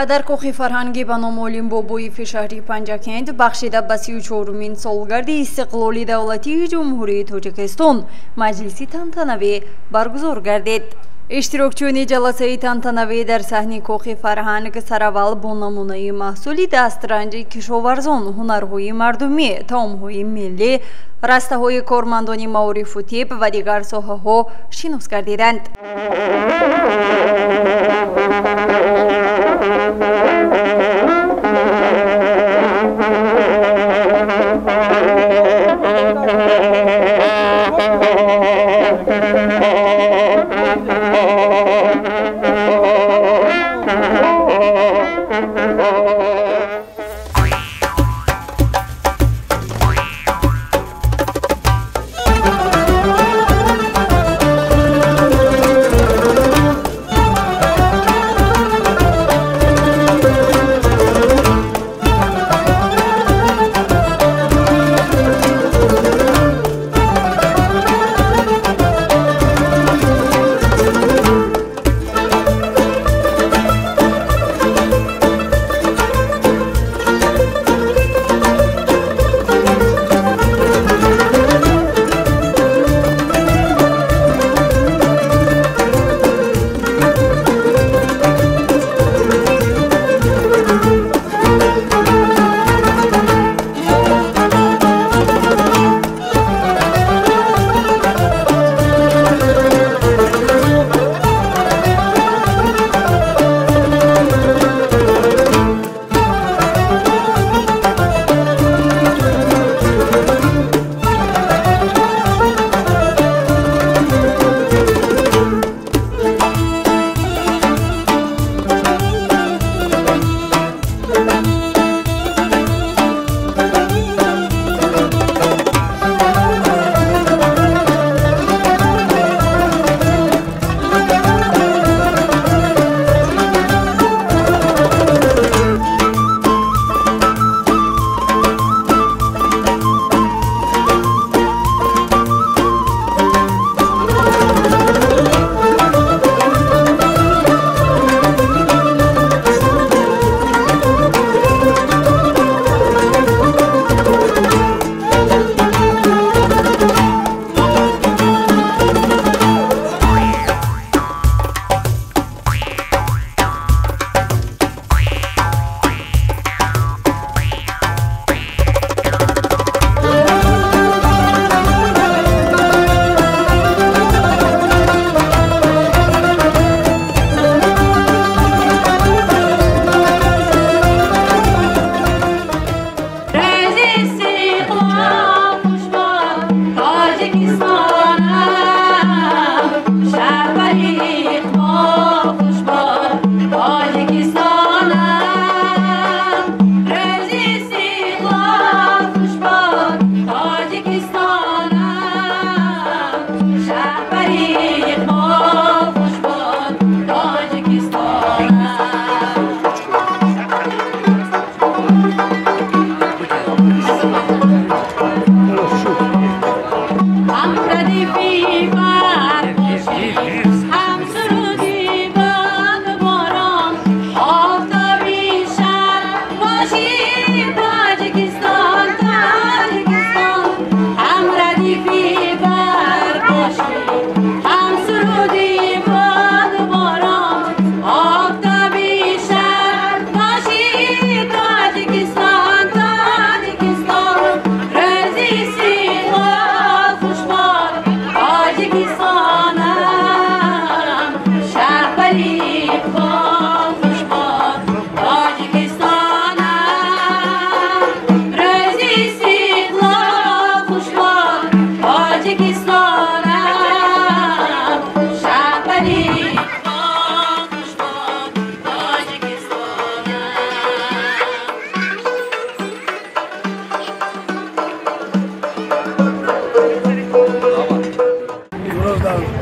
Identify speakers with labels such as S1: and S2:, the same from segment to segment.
S1: در کاخ فرهنگی به نام عالم بابایی شهری پنجکند بخشیده به 34مین سالگرد استقلال دولتی جمهوری تاجیکستان مجلسی تنتنوی برگزار گردید. اشتراکچیان جلسه تنتنوی در صحنه کاخ فرهنگ سراول با نمونه محصول دسترنج کشاورزان، هنرهای مردمی، طعامهای ملی، رسته‌های کارمندان معارف و طب و دیگر ساحه‌ها شناس گردیدند.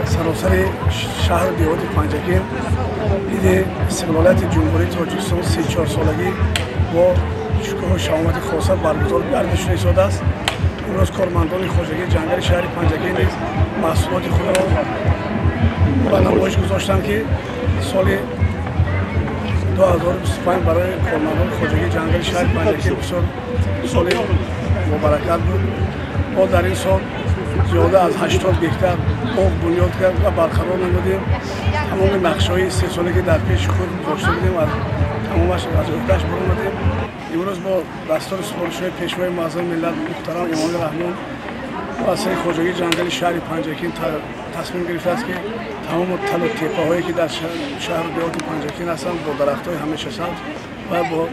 S2: سراسر شهر دیوات پنجکین عید استقلالت جمهوری تاجیکستان 34 سالگی با شکوه و شهامت خاصه برگزار گردش شده است. امروز کارمندان خواجگی جنگل شهر پنجکین نیز محصولات خود را به نمایش گذاشتند که سال 2025 برای کارمندان خواجگی جنگل شهر پنجکی بسیار سال مبارکت بود. ما در این سال زیاده از 80 گکتر باغ بنیاد کرد و برقرار نمودیم. تمام نقشه‌های 3 ساله که در پیش خود داشته بودیم از تمامش از عهده‌اش برون آمدیم. امروز با دستور سپارش‌های پیشوای معظم ملت محترم امام رحمان مؤسسه خواجگی جنگل شهر پنجکی تصمیم گرفته است که تمام تل و تپه‌هایی که در شهر دیهات پنجکی هستند با درخت‌های همیشه سبز و با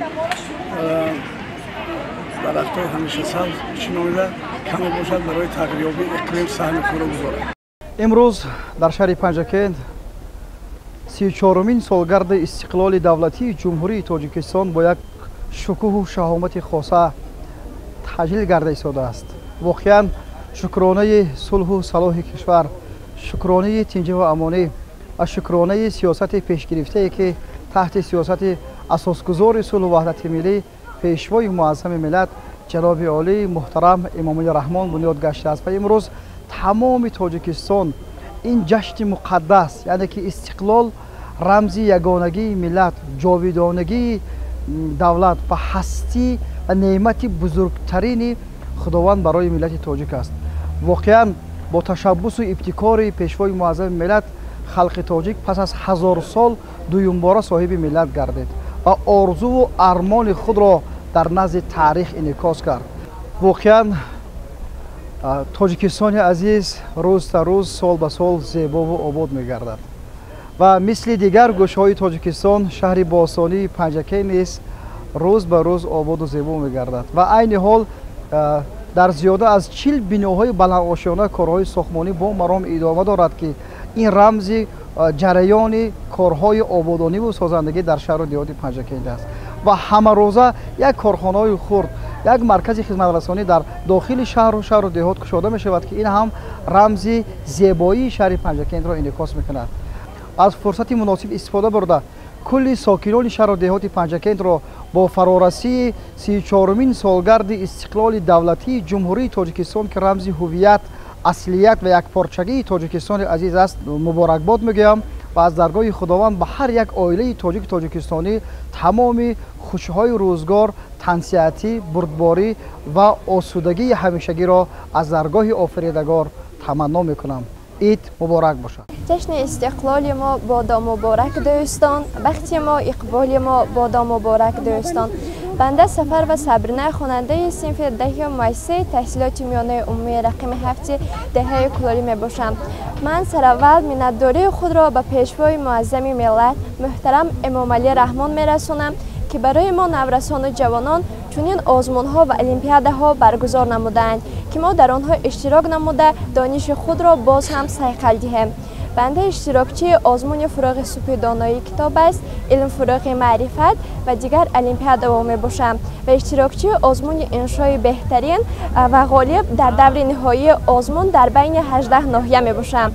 S2: درخت‌های همیشه سبز چینامیده کمی باشد برای تغییریابی اقلیم سهم خود گذارد.
S3: امروز در شهر پنجکند 34مین سالگرد استقلال دولتی جمهوری تاجیکستان با یک شکوه و شهامت خاصه تجلیل گردیده ایستاده است. واقعاً شکرانه صلح و صلاح کشور، شکرانه تنظیم و امانی و شکرانه سیاست پیشگرفته که تحت سیاست اساسگذار صلح و وحدت ملی پیشوای معظم ملت جناب عالی محترم امام رحمان بنیاد گشته است. و امروز تمام تاجیکستان این جشن مقدس، یعنی که استقلال رمز یگانگی ملت، جاویدانگی دولت و هستی و نعمت بزرگترین خداوند برای ملت تاجیک است. واقعا با تشبث و ابتکار پیشوای معظم ملت خلق تاجیک پس از 1000 سال دویم باره صاحب ملت گردید و آرزو و ارمان خود را در نزد تاریخ انعکاس کرد. واقعا تاجیکستان عزیز روز تا روز سال به سال زیبا و آباد می‌گردد و مثل دیگر گوشه‌های تاجیکستان شهر باستانی پنجکی نیز روز به روز آباد و زیبا می‌گردد و عین حال در زیاده از 40 بناهای بلندآشیانه کارهای ساختمانی با مرام ادامه دارد که این رمز جریان کارهای آبادانی و سازندگی در شهر و دیهات پنجکی است و همه روزه یک کارخانه‌های خرد، یک مرکز خدمت رسانی در داخل شهر و دیهات گشاده می شود که این هم رمز زیبایی شهر پنجکی را انعکاس می‌کند. از فرصت مناسب استفاده برده کل ساکنان شهر و دیهات پنجکی را با فرارسی 34مین سالگرد استقلال دولتی جمهوری تاجیکستان که رمز هویت، اصلیت و یکپارچگی تاجیکستان عزیز است مبارکباد میگویم و از درگاه خداوند به هر یک عائله تاجیکستانی تمام خوشی‌های روزگار، تنصیحاتی، بردباری و آسودگی همیشگی را از درگاه آفریدگار تمنا میکنم. عید مبارک باشد.
S4: جشن استقلال ما بادا مبارک دوستان، بخت ما اقبال ما بادا مبارک دوستان. بنده سفر و صبرنه خواننده صنف دهم مؤسسه تحصیلات میانه عمومی رقم 7 دهه کلاری می باشم. من سراول منتداری خود را به پیشوای معظم ملت محترم امام علی رحمان می رسانم که برای ما نورسان و جوانان چنین آزمون ها و المپیاده ها برگزار نمودند که ما در آنها اشتراک نموده دانش خود را باز هم صیقل دهیم. بنده اشتراکچی آزمون فروغ سوپی دانایی کتاب است، علم فروغ معرفت و دیگر المپیاده ها می باشم و اشتراکچی آزمون انشای بهترین و غالب در دور نهایی آزمون در بین 18 ناحیه می باشم.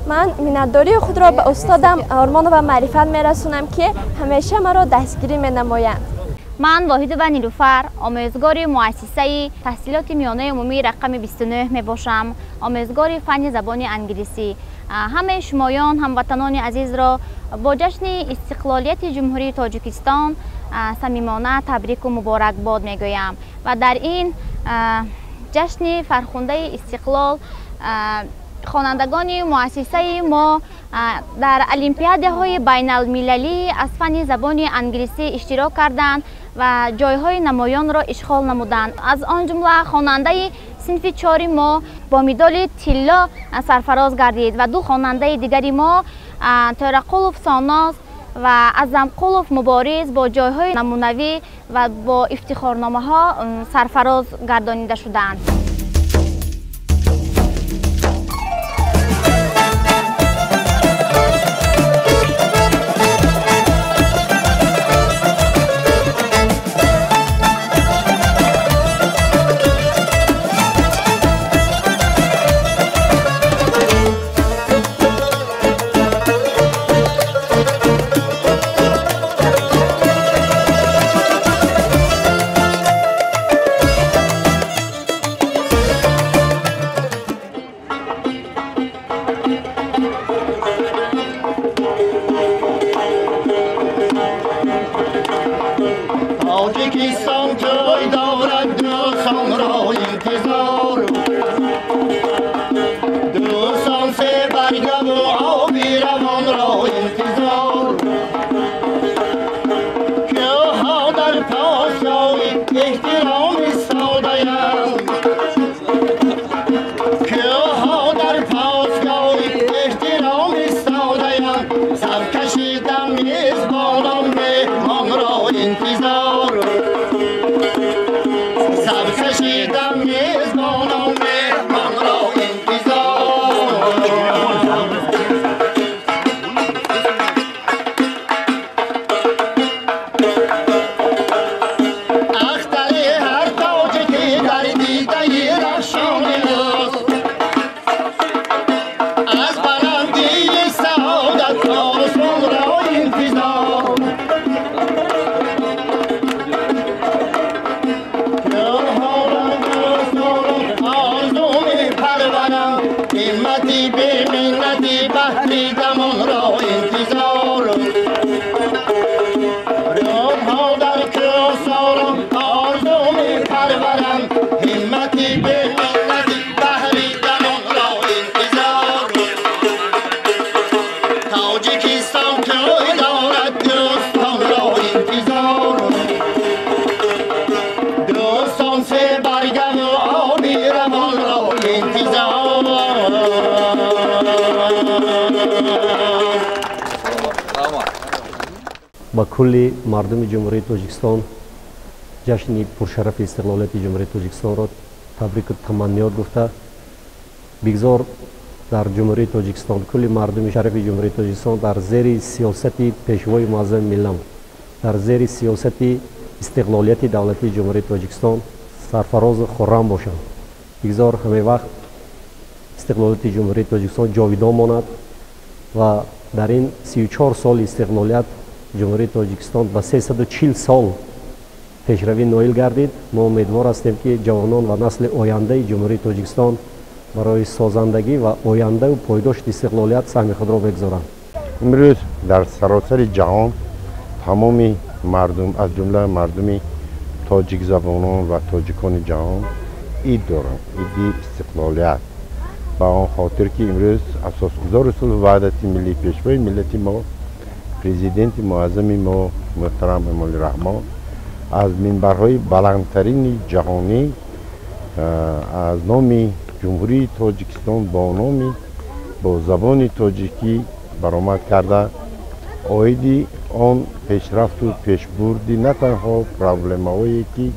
S4: من منتداری خود را به استادم آرمان و معرفت می رسونم که همیشه مرا دستگیری می نمایند.
S5: من واحد و نیلوفر آموزگار مؤسسه تحصیلات میانه عمومی رقم 29 می باشم، آموزگار فن زبان انگلیسی. همه شمایان هموطنان عزیز را با جشن استقلالیت جمهوری تاجیکستان صمیمانه تبریک و مبارکباد می گویم و در این جشن فرخنده استقلال خوانندگان مؤسسه ما در المپیاده های بین المللی از فن زبان انگلیسی اشتراک کردند و جایهای نمایان را اشغال نمودند. از آن جمله خواننده صنف 4 ما با مدال طلا سرفراز گردید و 2 خواننده دیگری ما تورقلوف ساناز و اعظمقلوف مبارز با جایهای نمونوی و با افتخارنامه ها سرفراز گردانیده شدند.
S6: تاجیکستان جای دارد دوستان را انتظار دوستان سه برگم و آبی روان را انتظار که ها در پاسای احترام استاده‌اند که ها در پاسای احترام استاده‌اند سر کشیدم میزبانان مهمان را انتظار سر کشیدم میزبانان مهمان را انتظار اختر هر تاجی که در دیده رخشانه است از بلندی سعادت آسمان را انتظار همتی به منتی بحری دمان را انتظار روم ها در کراسارم آرزو می پرورم همتی به منتی بحری دمان را انتظار تاجیکستان جای دارد دوستان را انتظار دوستان سه برگم و آبی روان را انتظار
S7: با کلی مردم جمهوری تاجیکستان جشن پرشرف استقلالیت جمهوری تاجیکستان را تبریک و تمنیات گفته بگذار در جمهوری تاجیکستان کلی مردم شرف جمهوری تاجیکستان در زیر سیاست پیشوای معظم ملت در زیر سیاست استقلالیت دولتی جمهوری تاجیکستان سرفراز و خرم باشند بگذار همه وقت استقلالیت جمهوری تاجیکستان جاویدان ماند و در این 34 سال استقلالیت جمهوری تاجیکستان با 340 سال پیشروی نایل گردید. ما امیدوار هستیم که جوانان و نسل آینده جمهوری تاجیکستان برای سازندگی و آینده و پایداشت استقلالیت سهم خود را بگذارند.
S8: امروز در سراسر جهان تمام مردم از جمله مردم تاجیک زبانان و تاجیکان جهان عید دارند، عید استقلالیت. با آن خاطر که امروز اساسگزار صلح و وحدت ملی پیشوای ملت ما پرزیدنت معظم ما محترم امام رحمان از منبرهای بلندترین جهانی از نام جمهوری تاجیکستان با زبان تاجیکی برآمد کرده آیدی آن پیشرفت و پیشبردی نه تنها پرابلم هایی که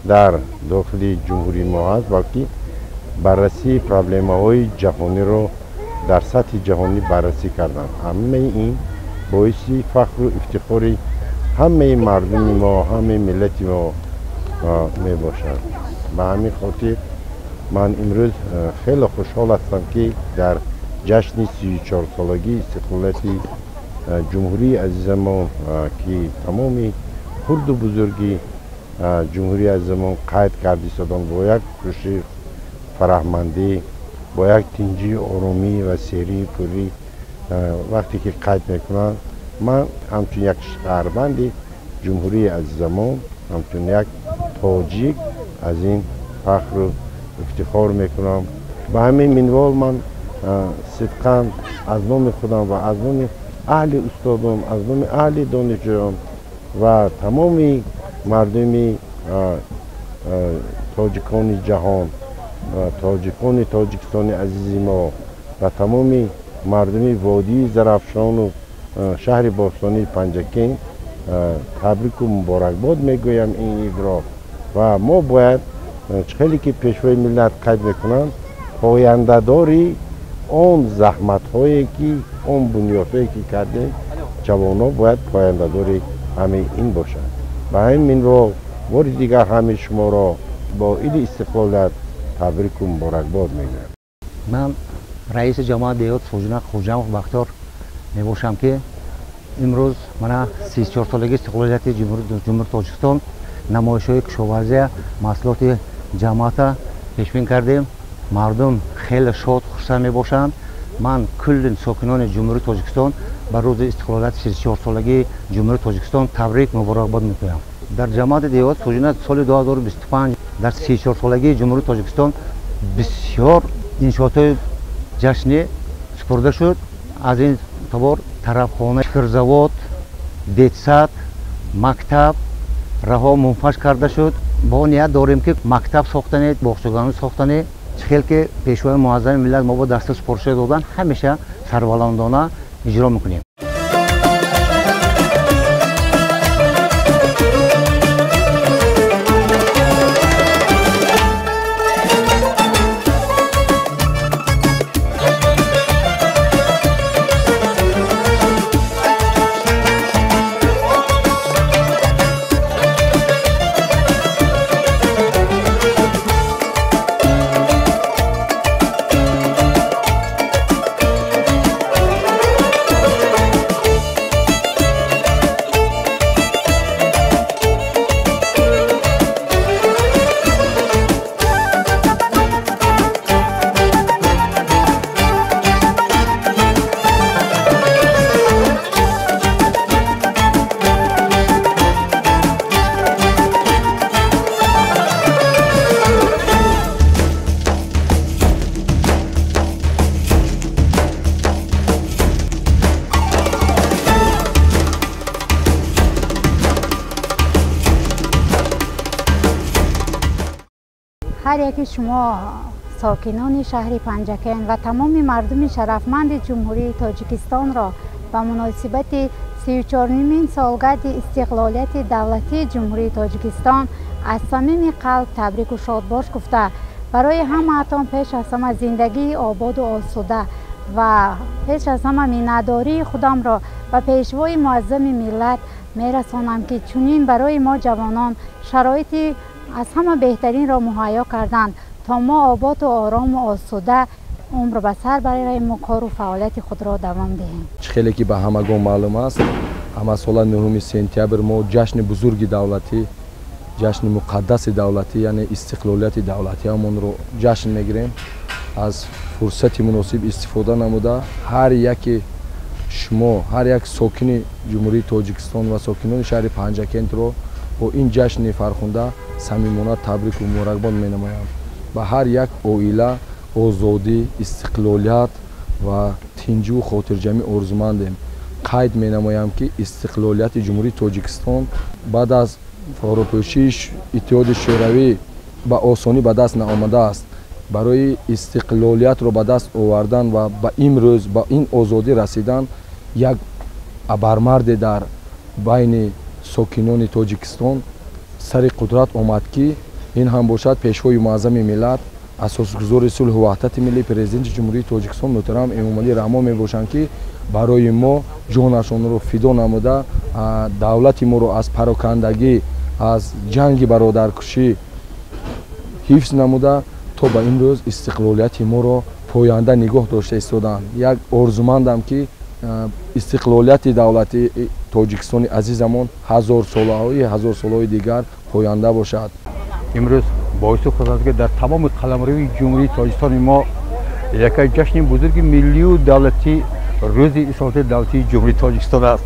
S8: در داخل جمهوری ما هست بلکه بررسی پرابلم های جهانی را در سطح جهانی بررسی کردند. همه این باعث فخر و افتخار همه مردم ما همه ملت ما می باشد. به همین خاطر من امروز خیلی خوشحال هستم که در جشن 34 سالگی استقلالیت جمهوری عزیزمان که تمام خرد و بزرگی جمهوری عزیزمان قید کرده ایستادند با یک کوشش فرهمندی با یک تنجی آرامی و سری پوری وقتی که قید میکنند من همچون یک شهروند جمهوری عزیزمان همچون یک تاجیک از این فخر و افتخار میکنم. به همین منوال من صدقاً از نام خودم و از نام اهل استادم از نام اهل دانشجویان و تمام مردم تاجیکان جهان تاجیکان تاجیکستان عزیز ما و تمام مردم وادی زرافشان و شهر باستانی پنجکین تبریک و مبارکباد میگویم این عید را و ما باید خیلی که پیشوای ملت قید میکنند پاینده داری اون زحمت هایی که اون بنیاد هایی که کردیم جوانا باید پاینده داری همه این باشد. و همین رو بار دیگر همه شما را با عید استقلالیت تبریک و مبارکباد میگویم.
S9: من رئیس جماعت دیوت فوجنا خوجام بختیار میباشم که امروز من 34 سالگی استقلالیت جمهوری تاجیکستان نمایش‌های کشاورزی محصولات جماعت پیشبین کردیم. مردم خیلی شاد خوشحال میباشند. من کل ساکنان جمهوری تاجیکستان بر روز استقلالیت 34 سالگی جمهوری تاجیکستان تبریک مبارکباد میگویم. در جماعت دیوات سوژنات سال 2025 در 34 سالگی جمهوری تاجیکستان بسیار انشاءات جشنی سپرده شد. از این تبار طرفخانه، شکرزاود، детсад، مکتب رها منفش کرده شد. با نیت داریم که مکتب ساختنی، باغچه‌گانی ساختنی، خیلی که پیشوای معظم ملت ما با دست سپرده دادن همیشه سربلندانه اجرا میکنیم.
S10: هر یکی شما ساکنان شهر پنجکین و تمام مردم شرفمند جمهوری تاجیکستان را به مناسبت 34مین سالگرد استقلالیت دولتی جمهوری تاجیکستان از صمیم قلب تبریک و شادباش گفته برای همه‌تان پیش از همه زندگی آباد و آسوده و پیش از همه میnnتداری خودم را به پیشوای معظم ملت میرسانم که چنین برای ما جوانان شرایطی از همه بهترین را مهیا کردند تا ما آباد و آرام و آسوده عمر به سر برای کار و فعالیت خود را دوام دهیم.
S11: خیلی که به همگان معلوم است اما سال 9 سپتامبر ما جشن بزرگ دولتی، جشن مقدس دولتی یعنی استقلالیت دولتی همون رو جشن میگیریم. از فرصت مناسب استفاده نموده هر یک شما، هر یک ساکن جمهوری تاجیکستان و ساکنان شهر پنجکین رو با این جشن فرخنده صمیمانه تبریک و مبارکباد می‌نمایم. به هر یک عائله آزادی، استقلالیت و تنجی و خاطرجمعی آرزومندیم. قید می‌نمایم که استقلالیت جمهوری تاجیکستان بعد از فروپاشی اتحاد شوروی به آسانی به دست نآمده است. برای استقلالیت را به دست آوردن و به امروز به این آزادی رسیدن یک ابرمرد در بین ساکنان تاجیکستان سر قدرت آمد که این هم باشد پیشوای معظم ملت اساسگذار صلح و وحدت ملی پرزیدنت جمهوری تاجیکستان محترم امامعلی رحمان میباشند که برای ما جانشان را فدا نموده دولت ما را از پراکندگی از جنگ برادرکشی حفظ نموده تا به امروز استقلالیت ما را پاینده نگاه داشته ایستادند. یک آرزومندم که استقلالیت دولتی تاجیکستان عزیزمان هزار سالهای دیگر پاینده باشد.
S12: امروز باعث خود است که در تمام قلمروی جمهوری تاجیکستان ما یک جشن بزرگ ملی و دولتی روز استقلالیت دولتی جمهوری تاجیکستان است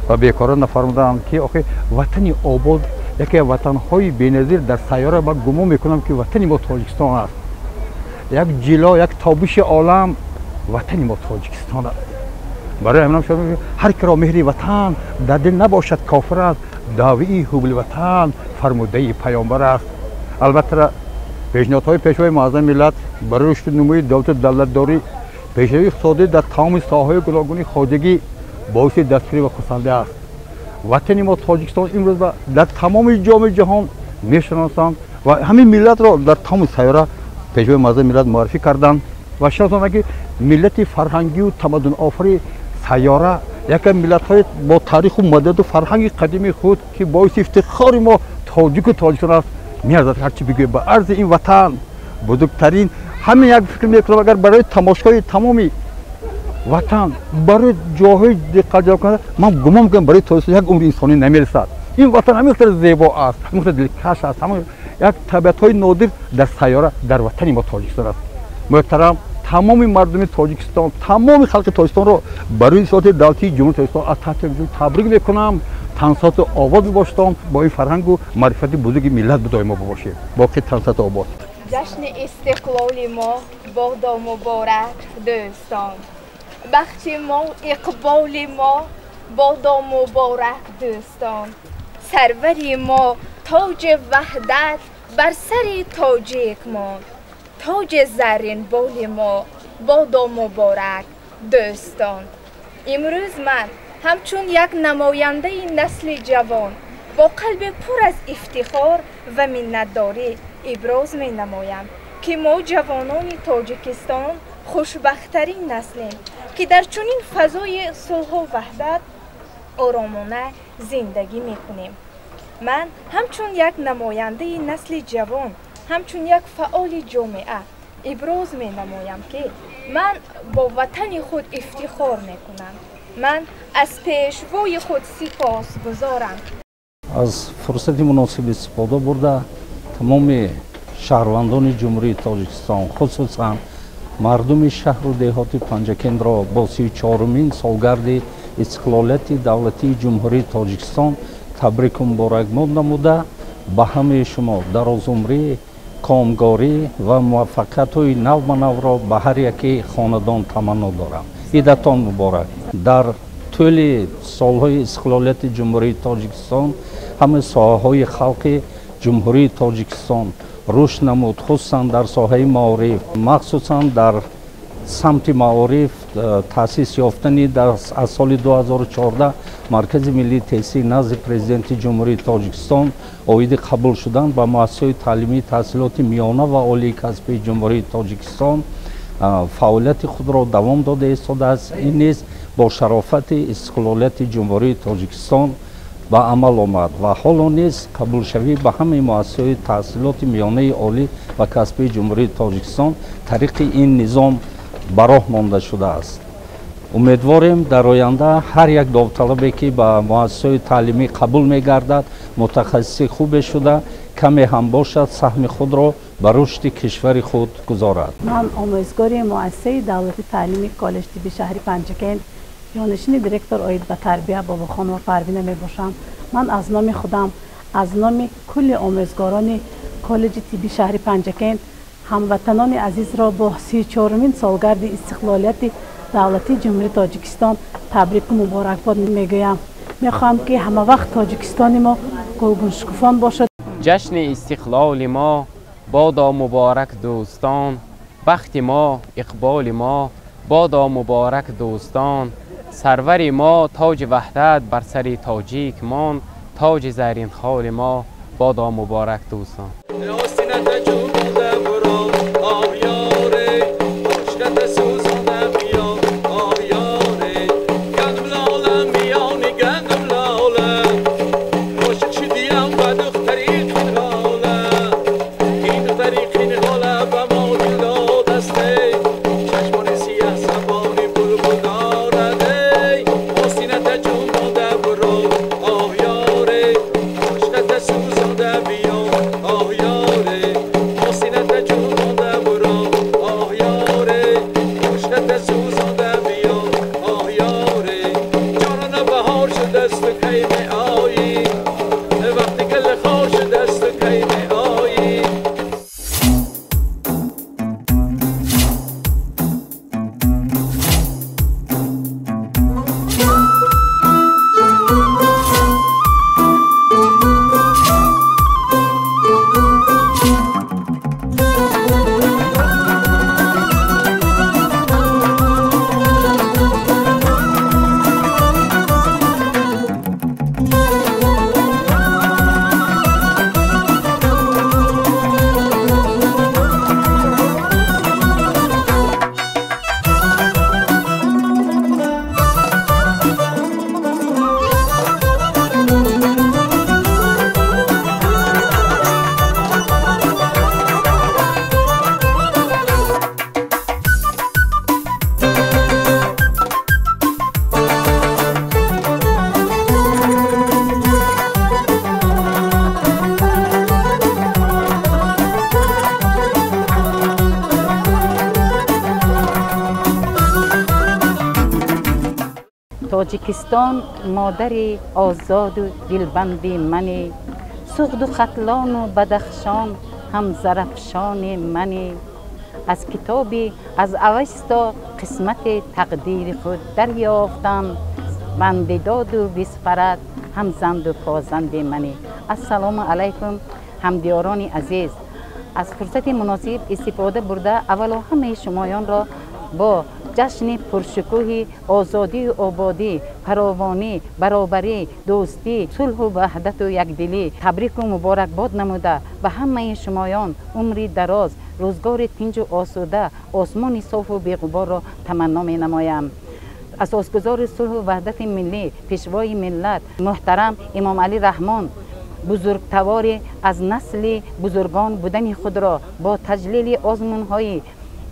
S12: و بیکاران نفرمودند که آخه وطن آباد یکی از وطن‌های بی‌نظیر در سیاره من گمان میکنم که وطن ما تاجیکستان است. یک جلا، یک تابش عالم وطن ما تاجیکستان است. برای همین شما هر کی را مهر وطن در دل نباشد کافر است. داوی حب الوطن فرموده پیامبر است. البته پیشنهادهای پیشوای معظم ملت برای رشد نموی دولتداری پیشروی اقتصادی در تمام ساحه‌های گوناگون خودگی باعث دستگیری و خصوصیت است. وطن ما تاجیکستان امروز در تمام جامعه جهان میشناسند و همین ملت را در تمام سیاره پیشوای معظم ملت معرفی کردند و شناساند که ملت فرهنگی و تمدن آفری سیاره یک ملت‌های با تاریخ و مدد و فرهنگ قدیمی خود که باعث افتخار ما تاجیک و تاجیکستان است. می‌ارزد هرچی بگویم به عرض این وطن بزرگترین همین یک فکر می‌کنم اگر برای تماشای تمامی وطن برای جاهای دقت جلب کنه من گمان می‌کنم برای تاجیکستان یک عمر انسانی نمی‌رسد. این وطن همینقدر زیبا است، همینقدر دلکش است، همین یک طبیعت‌های نادر در سیاره در وطن ما تاجیکستان است. محترم تمام مردم تاجیکستان، تمام خلق تاجیکستان را برای استقلالیت دولتی جمهوری تاجیکستان از تحت تبریک می‌کنم. تنسات آباد باشیم با این فرهنگ و معرفت بزرگ ملت بدای ما باشیم باقی تنسات آباد.
S4: جشن استقلال ما بادا مبارک دوستان، بخت ما اقبال ما بادا مبارک دوستان، سروری ما تاج وحدت بر سر تاجیک ما، تاج زرین بال ما بادا مبارک دوستان. امروز من همچون یک نماینده نسل جوان با قلب پر از افتخار و منتداری ابراز می نمایم که ما جوانان تاجیکستان خوشبخت‌ترین نسلیم که در چنین فضای صلح و وحدت آرامانه زندگی می کنیم. من همچون یک نماینده نسل جوان، همچون یک فعال جامعه ابراز می نمایم که من با وطن خود افتخار می کنم. من از پیشوای خود سپاس گذارم.
S13: از فرصت مناسب استفاده برده تمام شهروندان جمهوری تاجیکستان خصوصا مردم شهر و دهات پنجکند را با 34مین سالگرد استقلالیت دولتی جمهوری تاجیکستان تبریک و مبارکباد نموده به همه شما درازعمری، کامگاری و موفقیت‌های نو به نو را به هر یک خاندان تمنا دارم. عیدتان مبارک. در طول سالهای استقلالیت جمهوری تاجیکستان همه ساحه‌های خلق جمهوری تاجیکستان رشد نمود، خصوصا در ساحه معارف، مخصوصا در سمت معارف تأسیس یافتنی از سال 2014 مرکز ملی تحصیل نزد پرزیدنت جمهوری تاجیکستان عاید قبول شدن به مؤسسه تعلیمی تحصیلات میانه و عالی کسبی جمهوری تاجیکستان فعالیت خود را دوام داده ایستاده است. این نیز با شرافت استقلالیت جمهوری تاجیکستان به عمل آمد و حالا نیز قبول شوی به همه مؤسسه تحصیلات میانه عالی و کسبی جمهوری تاجیکستان طریق این نظام به راه مانده شده است. امیدواریم در آینده هر یک داوطلبی که به مؤسسه تعلیمی قبول می‌گردد متخصص خوب شده کمی هم باشد سهم خود را به رشد کشور خود گذارد.
S14: من آموزگار مؤسسه دولتی تعلیمی کالج طبی شهر پنجکند جانشین دیرکتور عاید به تربیت بابا خانم پروینه می باشم. من از نام خودم، از نام کل آموزگاران کالج طبی شهر پنجکند هموطنان عزیز را با 34مین سالگرد استقلالیت دولتی جمهوری تاجیکستان تبریک و مبارکباد میگویم. میخواهم که همه وقت تاجیکستان ما گلگون شکوفان باشد.
S15: جشن استقلال ما بادا مبارک دوستان، بخت ما اقبال ما بادا مبارک دوستان، سرور ما تاج وحدت بر سر تاجیک مان، تاج زرین خال ما بادا مبارک دوستان.
S6: Oh,
S16: تاجیکستان مادر آزاد و دلبند منی، سغد و ختلان و بدخشان هم زرفشان منی. از کتابی از اوستا قسمت تقدیر خود دریافتم، بندداد و بسپرد هم زند و پازند منی. السلام علیکم همدیاران عزیز. از فرصت مناسب استفاده برده اولا همه شمایان را با جشن پرشکوه آزادی و آبادی، فراوانی، برابری، دوستی، صلح و وحدت و یکدلی تبریک و مبارکباد نموده و همه شمایان عمری دراز، روزگار تنج و آسوده، آسمان صاف و بی‌غبار را تمنا می نمایم. اساسگزار صلح و وحدت ملی، پیشوای ملت محترم امام علی رحمان بزرگوار از نسل بزرگان بودن خود را با تجلیل آزمون‌های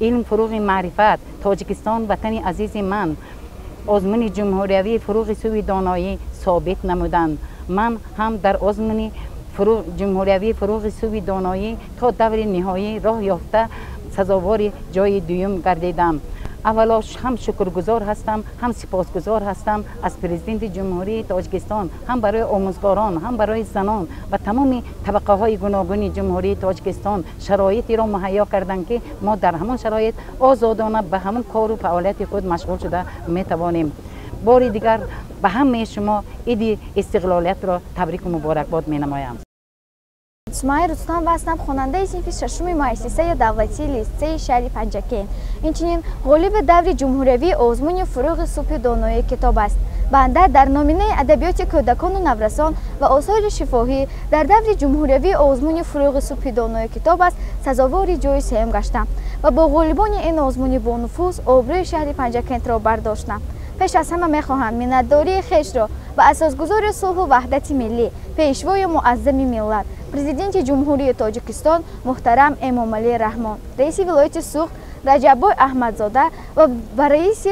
S16: علم، فروغ معرفت، تاجیکستان وطن عزیز من، آزمون جمهوریوی فروغ سوی دانایی ثابت نمودند. من هم در آزمون جمهوریوی فروغ سوی دانایی تا دور نهایی راه یافته سزاوار جای دوم گردیدم. اولا هم شکرگزار هستم، هم سپاسگزار هستم از پرزیدنت جمهوری تاجیکستان، هم برای آموزگاران، هم برای زنان و تمام طبقه های گوناگون جمهوری تاجیکستان شرایطی را مهیا کردند که ما در همان شرایط آزادانه به همون کار و فعالیت خود مشغول شده می توانیم. بار دیگر به همه شما عید استقلالیت را تبریک و مبارکباد می نمایم.
S4: اسماعیل رستم هستم، خواننده صنف ششم مؤسسه دولتی لیسه شهر پنجکین. اینچنین غالب دور جمهوریوی آزمون فروغ صبح دانایی کتاب است. بنده در نامینه ادبیات کودکان و نورسان و آثار شفاهی در دور جمهوریوی آزمون فروغ صبح دانایی کتاب است سزاوار جای سوم گشتم و با غالبان این آزمون با نفوذ آبروی شهر پنجکین را برداشتم. پیش از همه میخواهم منتداری خویش را و اساسگزار صلح و وحدت ملی، پیشوای معظم ملت، پرزیدنت جمهوری تاجیکستان محترم امام علی رحمان، رئیس ولایت سوخت رجبای احمدزاده و رئیس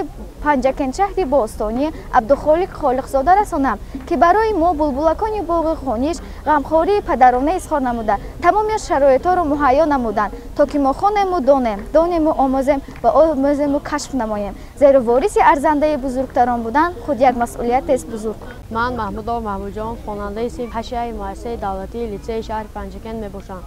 S4: پنجکین شهر باستانی عبدالخالق خالقزاده رسانم که برای ما بلبلکان باغ خانیش غمخواری پدرانه اظهار نموده تمام شرایطها را مهیا نمودند تا که ما خوانیم و دانیم و آموزیم و آموزیم و کشف نماییم، زیرا وارث ارزنده بزرگتران بودن خود یک مسئولیت است بزرگ.
S17: من محمود محمودجان خواننده صنف 8 مؤسسه دولتی لیسه شهر پنجکین میباشم.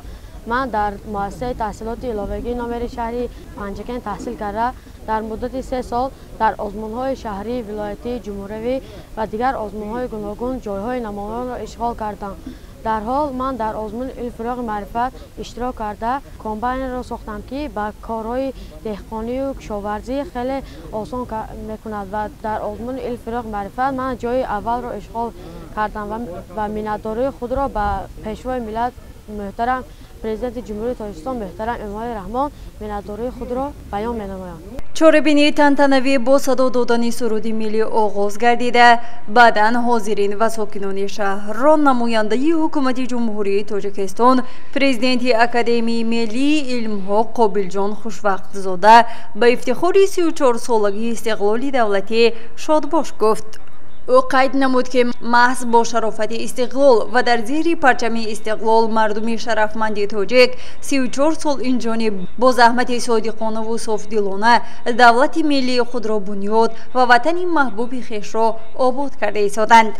S17: من در مؤسسه تحصیلات علاوگی نامری شهری پنجکین تحصیل کرده در مدت 3 سال در آزمون‌های شهری، ولایتی، جمهوریوی و دیگر آزمون‌های گوناگون جای‌های نمایان را اشغال کردم. در حال من در آزمون فروغ معرفت اشتراک کرده کمپین را ساختم که با کارهای دهقانی و کشاورزی خیلی آسان میکند و در آزمون فروغ معرفت من جای اول را اشغال کردم و منتداری خود را به پیشوای ملت محترم پرزیدنت جمهوری تاجیکستان محترم امام علی رحمان منتداری خود را بیان می‌نمایم.
S1: چاره‌بینی تنتنوی با صدا دادن سرود ملی آغاز گردیده، بعداً حاضرین و ساکنان شهر را نماینده حکومت جمهوری تاجیکستان پرزیدنت اکادمی ملی علم‌ها قابلجان خوشوقت زاده به افتخار 34 سالگی استقلال دولتی شادباش گفت. او قید نمود که محض با شرافت استقلال و در زیر پرچم استقلال مردم شرفمند تاجیک 34 سال این جانب با زحمت صادقانه و صافدلانه دولت ملی خود را بنیاد و وطن محبوب خویش را آباد کرده ایستادند.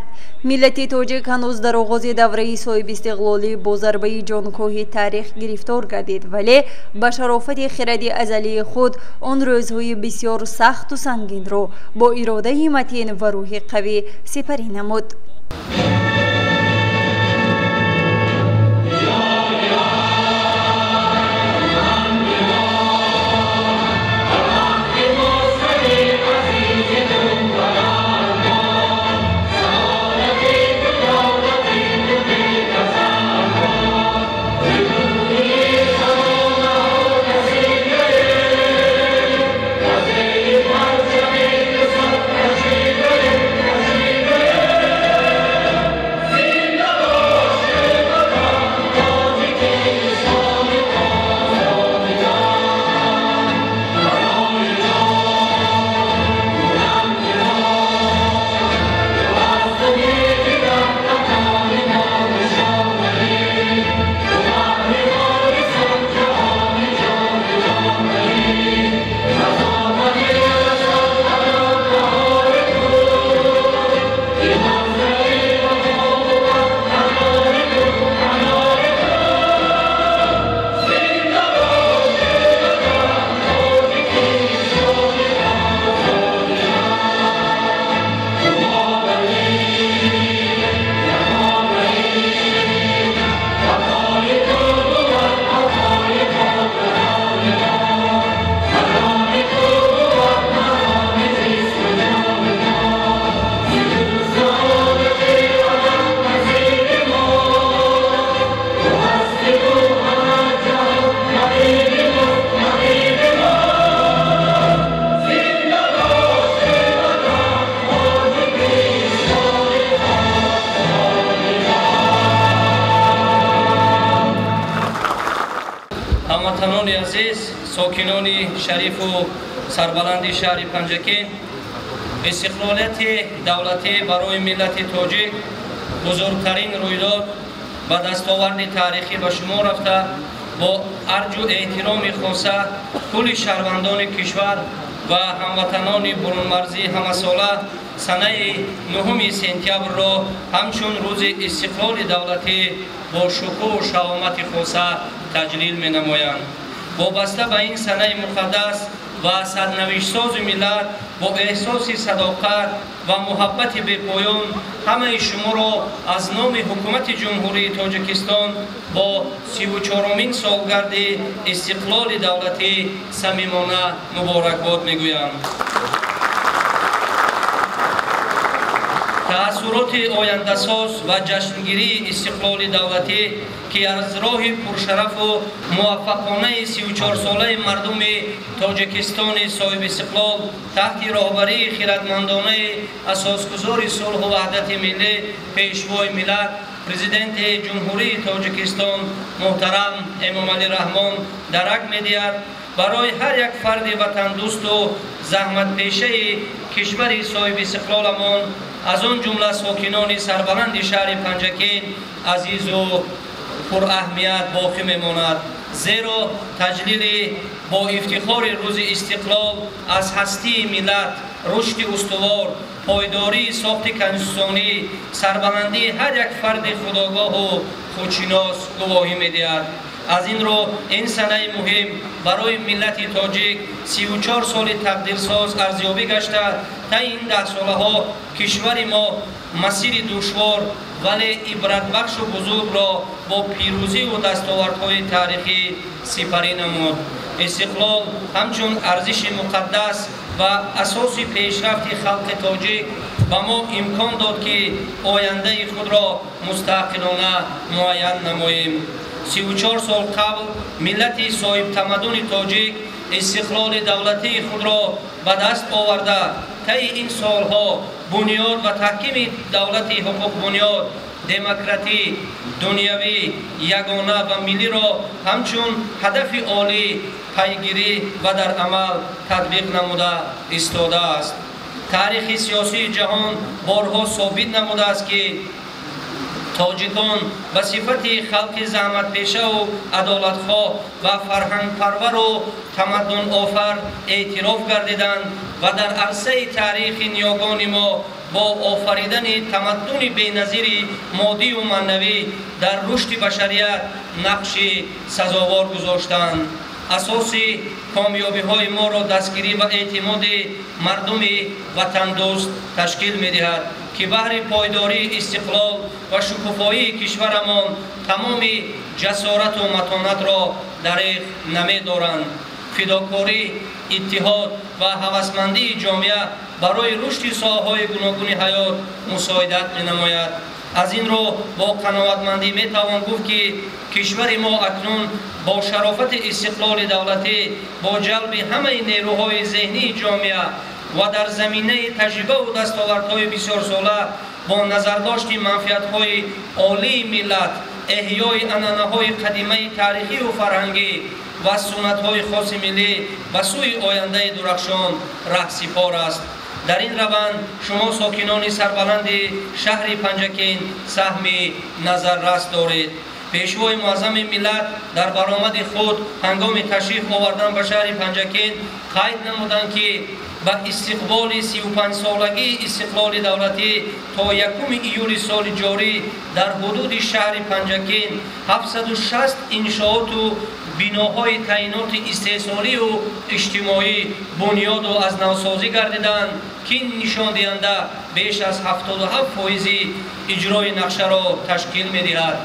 S1: ملت تاجیک هنوز در آغاز دوره صاحب استقلالی با ضربه جانکاه تاریخ گرفتار گردید، ولی با شرافت خرد ازلی خود آن روزهای بسیار سخت و سنگین را با اراده متین و روح قوی سپری نمود.
S18: ҳамватанони азиз, сокинони шарифу сарбаланди шаҳри Панҷакент, истиқлолияти давлатӣ барои миллати тоҷик бузургтарин рӯйдод ва дастоварди таърихӣ ба шумор рафта, бо арҷу эҳтироми хоса кулли шаҳрвандони кишвар ва ҳамватанони бурунмарзии ҳамасола санаи 9 сентябрро ҳамчун рӯзи истиқлоли давлатӣ бо шукӯҳу шаҳомати хоса таҷлил менамоянд. вобаста ба ин санаи муқаддас ва сарнавиштсози миллат бо эҳсоси садоқат ва муҳаббати бепоён ҳамаи шуморо аз номи ҳукумати ҷумҳурии Тоҷикистон бо 34-мин солгарди истиқлоли давлатӣ самимона муборакбод мегӯям. таассуроти ояндасоз ва ҷашнгирии истиқлоли давлатӣ ки аз роҳи пуршарафу муваффақонаи 34-солаи мардуми Тоҷикистони соҳибистиқлол таҳти роҳбарии хиратмандонаи асосгузори сулҳу ваҳдати миллӣ пешвои миллат президенти ҷумҳурии Тоҷикистон муҳтарам Эмомалӣ Раҳмон дарак медиҳад, барои ҳар як фарди ватандӯсту заҳматпешаи кишвари соҳибистиқлоламон, аз он ҷумла сокинони сарбаланди шаҳри Панҷакент азизу пураҳамият боқӣ мемонад, зеро таҷлили бо ифтихори рӯзи истиқлол аз ҳастии миллат, рушди устувор, пойдории сохти конститутсионӣ, сарбаландии ҳар як фарди худогоҳу худшинос гувоҳӣ медиҳад. аз ин ро ин санаи муҳим барои миллати тоҷик 34 соли тақдирсоз арзёбӣ гашта, таи ин 10 солаҳо кишвари мо масири душвор вале ибратбахшу бузургро бо пирӯзиву дастовардҳои таърихӣ сипарӣ намуд. истиқлол ҳамчун арзиши муқаддас ва асоси пешрафти халқи тоҷик ба мо имкон дод ки ояндаи худро мустақилона муайян намоем. 34 сол қабл миллати соҳибтамаддуни тоҷик истиқлоли давлатии худро ба даст оварда, таи ин солҳо бунёд ва таҳкими давлати ҳуқуқбунёд, демократӣ, дунявӣ, ягона ва миллиро ҳамчун ҳадафи олӣ пайгирӣ ва дар амал татбиқ намуда истодааст. таърихи сиёсии ҷаҳон борҳо собит намудааст ки тоҷикон ба сифати халқи заҳматпешаву адолатхоҳ ва фарҳангпарвару тамаддунофар эътироф гардиданд ва дар арсаи таърихи ниёгони мо бо офаридани тамаддуни беназири моддию маънавӣ дар рушди башарият нақши сазовор гузоштанд. асоси комёбиҳои моро дастгирӣ ва эътимоди мардуми ватандӯст ташкил медиҳад ки баҳри пойдории истиқлол ва шукуфоии кишварамон тамоми ҷасорату матонатро дариқ намедоранд. фидокорӣ, иттиҳод ва ҳавасмандии ҷомеа барои рушди соҳаҳои гуногуни ҳаёт мусоидат менамояд. аз ин ро бо қаноатмандӣ метавон гуфт ки кишвари мо акнун бо шарофати истиқлоли давлатӣ, бо ҷалби ҳамаи нерӯҳои зеҳнии ҷомеа ва дар заминаи таҷрибаву дастовардҳои бисёрсола бо назардошти манфиатҳои олии миллат, эҳёи анъанаҳои қадимаи таърихиву фарҳангӣ ва суннатҳои хоси миллӣ ба сӯи ояндаи дурахшон раҳсипор аст. дар ин раванд шумо сокинони сарбаланди шаҳри Панҷакент саҳми назаррас доред. пешвои муаззами миллат дар баромади худ ҳангоми ташриф овардан ба шаҳри Панҷакент қайд намуданд ки ба истиқболи 35-солагии истиқлоли давлатӣ то 1 июли соли ҷорӣ дар ҳудуди шаҳри Панҷакент 760 иншооту биноҳои таъиноти истеҳсолию иҷтимоӣ бунёду аз навсозӣ гардиданд ки нишондиҳанда беш аз 77% иҷрои нақшаро ташкил медиҳад.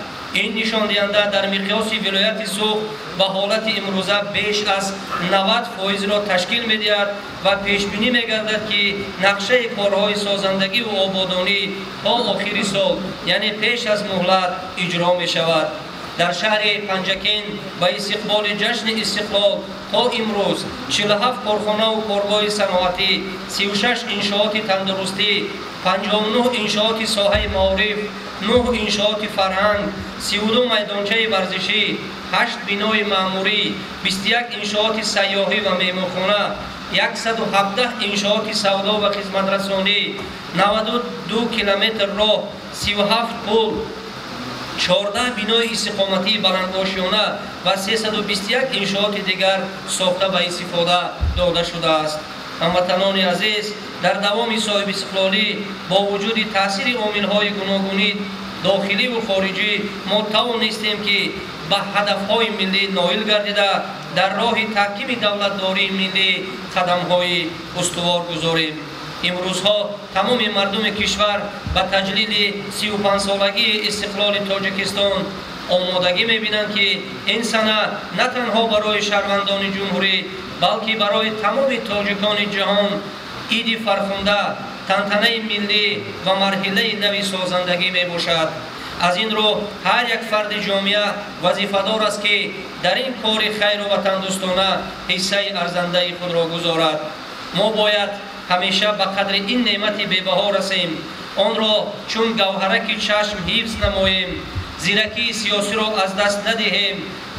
S18: ин нишондиҳанда дар миқёси вилояти Суғд ба ҳолати имрӯза беш аз 90%-ро ташкил медиҳад ва пешбинӣ мегардад ки нақшаи корҳои созандагиву ободонӣ то охири сол, яъне пеш аз муҳлат иҷро мешавад. дар шаҳри Панҷакент ба истиқболи ҷашни истиқлол то имрӯз 47 корхонаву коргоҳи саноатӣ, 36 иншооти тандурустӣ, 59 انشاءات ساحه معارف، 9 انشاءات فرهنگ، 32 میدانچه ورزشی، 8 بینای معموری، 21 انشاءات سیاحی و مهمانخانه، 117 انشاءات سودا و خدمت رسانی، 92 کیلومتر راه، 37 پل، 14 بینای استقامتی بلندباشیانه و 321 انشاءات دیگر ساخته و استفاده داده شده است. هموطنان عزیز، در دوام صاحب استقلالی با وجود تاثیر عامل‌های گوناگون داخلی و خارجی ما توانستیم که به هدف‌های ملی نائل گردیده در راه تحکیم دولتداری ملی قدم‌های استوار گذاریم. امروزها تمام مردم کشور به تجلیل 35 سالگی استقلال تاجیکستان آمادگی می‌بینند که این سنه نه تنها برای شهروندان جمهوری بلکه برای تمام تاجیکان جهان عید فرخنده، تنتنه ملی و مرحله نوی سازندگی می باشد. از این رو هر یک فرد جامعه وظیفه‌دار است که در این کار خیر و وطندوستانه حصه ارزنده خود را گذارد. ما باید همیشه به قدر این نعمت بی‌بها رسیم، آن را چون گوهرک چشم حفظ نماییم، زیرکی سیاسی را از دست ندهیم،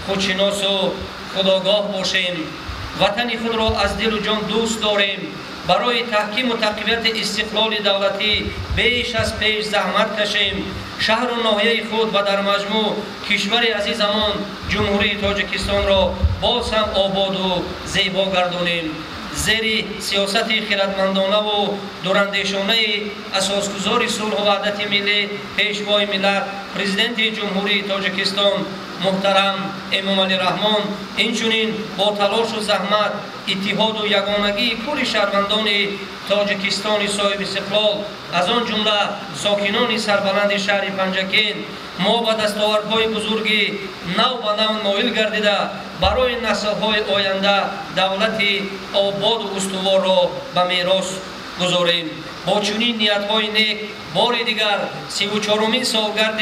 S18: خودشناس و خودآگاه باشیم، وطن خود را از دل و جان دوست داریم، برای تحکیم و تقویت استقلال دولتی بیش از پیش زحمت کشیم، شهر و ناحیه خود و در مجموع کشور عزیزمان جمهوری تاجیکستان را باز هم آباد و زیبا گردانیم. زیر سیاست خردمندانه و دوراندیشانه اساسگزار صلح و وحدت ملی پیشوای ملت پرزیدنت جمهوری تاجیکستان محترم امام علی رحمان، اینچنین با تلاش و زحمت اتحاد و یگانگی کل شهروندان تاجیکستان صاحب استقلال از آن جمله ساکنان سربلند شهر پنجکین ما به دستاوردهای بزرگی نو به نو نائل گردیده برای نسل‌های آینده دولت آباد و استوار را به میراث گذاریم. با چنین نیت‌های نیک بار دیگر 34مین سالگرد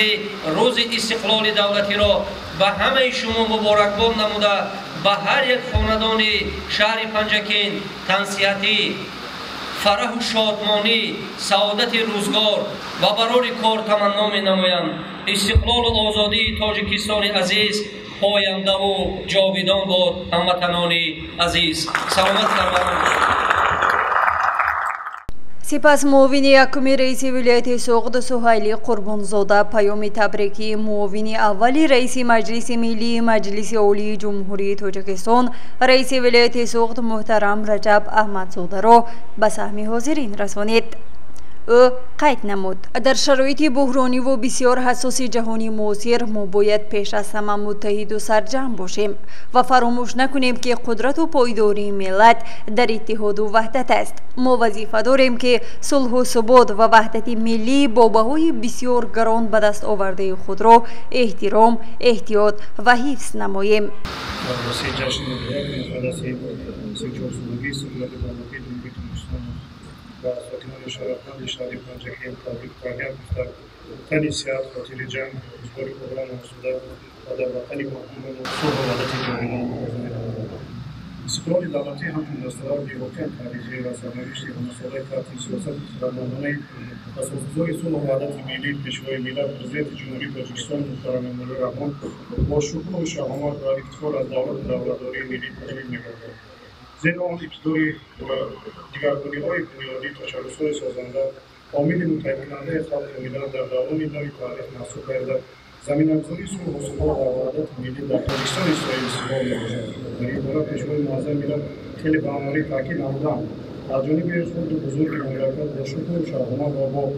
S18: روز استقلال دولتی را به همه شما مبارکباد نموده به هر یک خاندان شهر پنجکین تنصیحاتی، فرح و شادمانی، سعادت روزگار و برای کار تمنا می‌نمایم. استقلال و آزادی تاجیکستان عزیز پاینده و جاویدان باد. هموطنان عزیز سلامت فرمایید.
S1: سپس معاون یکم رئیس ولایت سوغد سهیلی قربانزاده پیام تبریکی معاون اول رئیس مجلس ملی مجلس عالی جمهوری تاجیکستان رئیس ولایت سوغد محترم رجب احمدزاده را به سهم حاضرین رسانید. او قید نمود در شرایط بحرانی و بسیار حساس جهانی معاصر ما باید پیش از همه متحد و سرجم باشیم و فراموش نکنیم که قدرت و پایداری ملت در اتحاد و وحدت است. ما وظیفه داریم که صلح و ثبات و وحدت ملی با بهای بسیار گران به دست آورده خود را احترام، احتیاط و حفظ نماییم.
S19: و ساکنان شهرمند شهر پنجکین تبریک تهنیت گفتم. تنی سیاحت خاطر جنگ روزگاری بحران آسوده و در وطن محکوم و صلح و وحدت جامعه استقلال دولتی همچون دستاورد بی‌رکن تاریخی و سرنوشتی و مسئله تحت سیاست خردمندانه اساسگزار صلح و وحدت ملی پیشوای ملت پرزیدنت جمهوری تاجیکستان محترم امام علی رحمان با شکوه و شهامت و افتخار از دولت و دولتداری ملی تجلیل می‌گردد. زیر آن ابتدای و دیگرگونی‌های بنیادی تشخص‌های سازنده عامل متحدکننده خلق ملت در دوران نوی تاریخ محسوب گردد. زمینه‌گذاری صلح و ثبات و وحدت ملی در تاجیکستان صاحب استقلال می‌باشد. در این باره پیشوای معظم ملت خیلی به آماری تاکید نمودند. از جانب خود بزرگ مملکت با شکوه و شهامت و با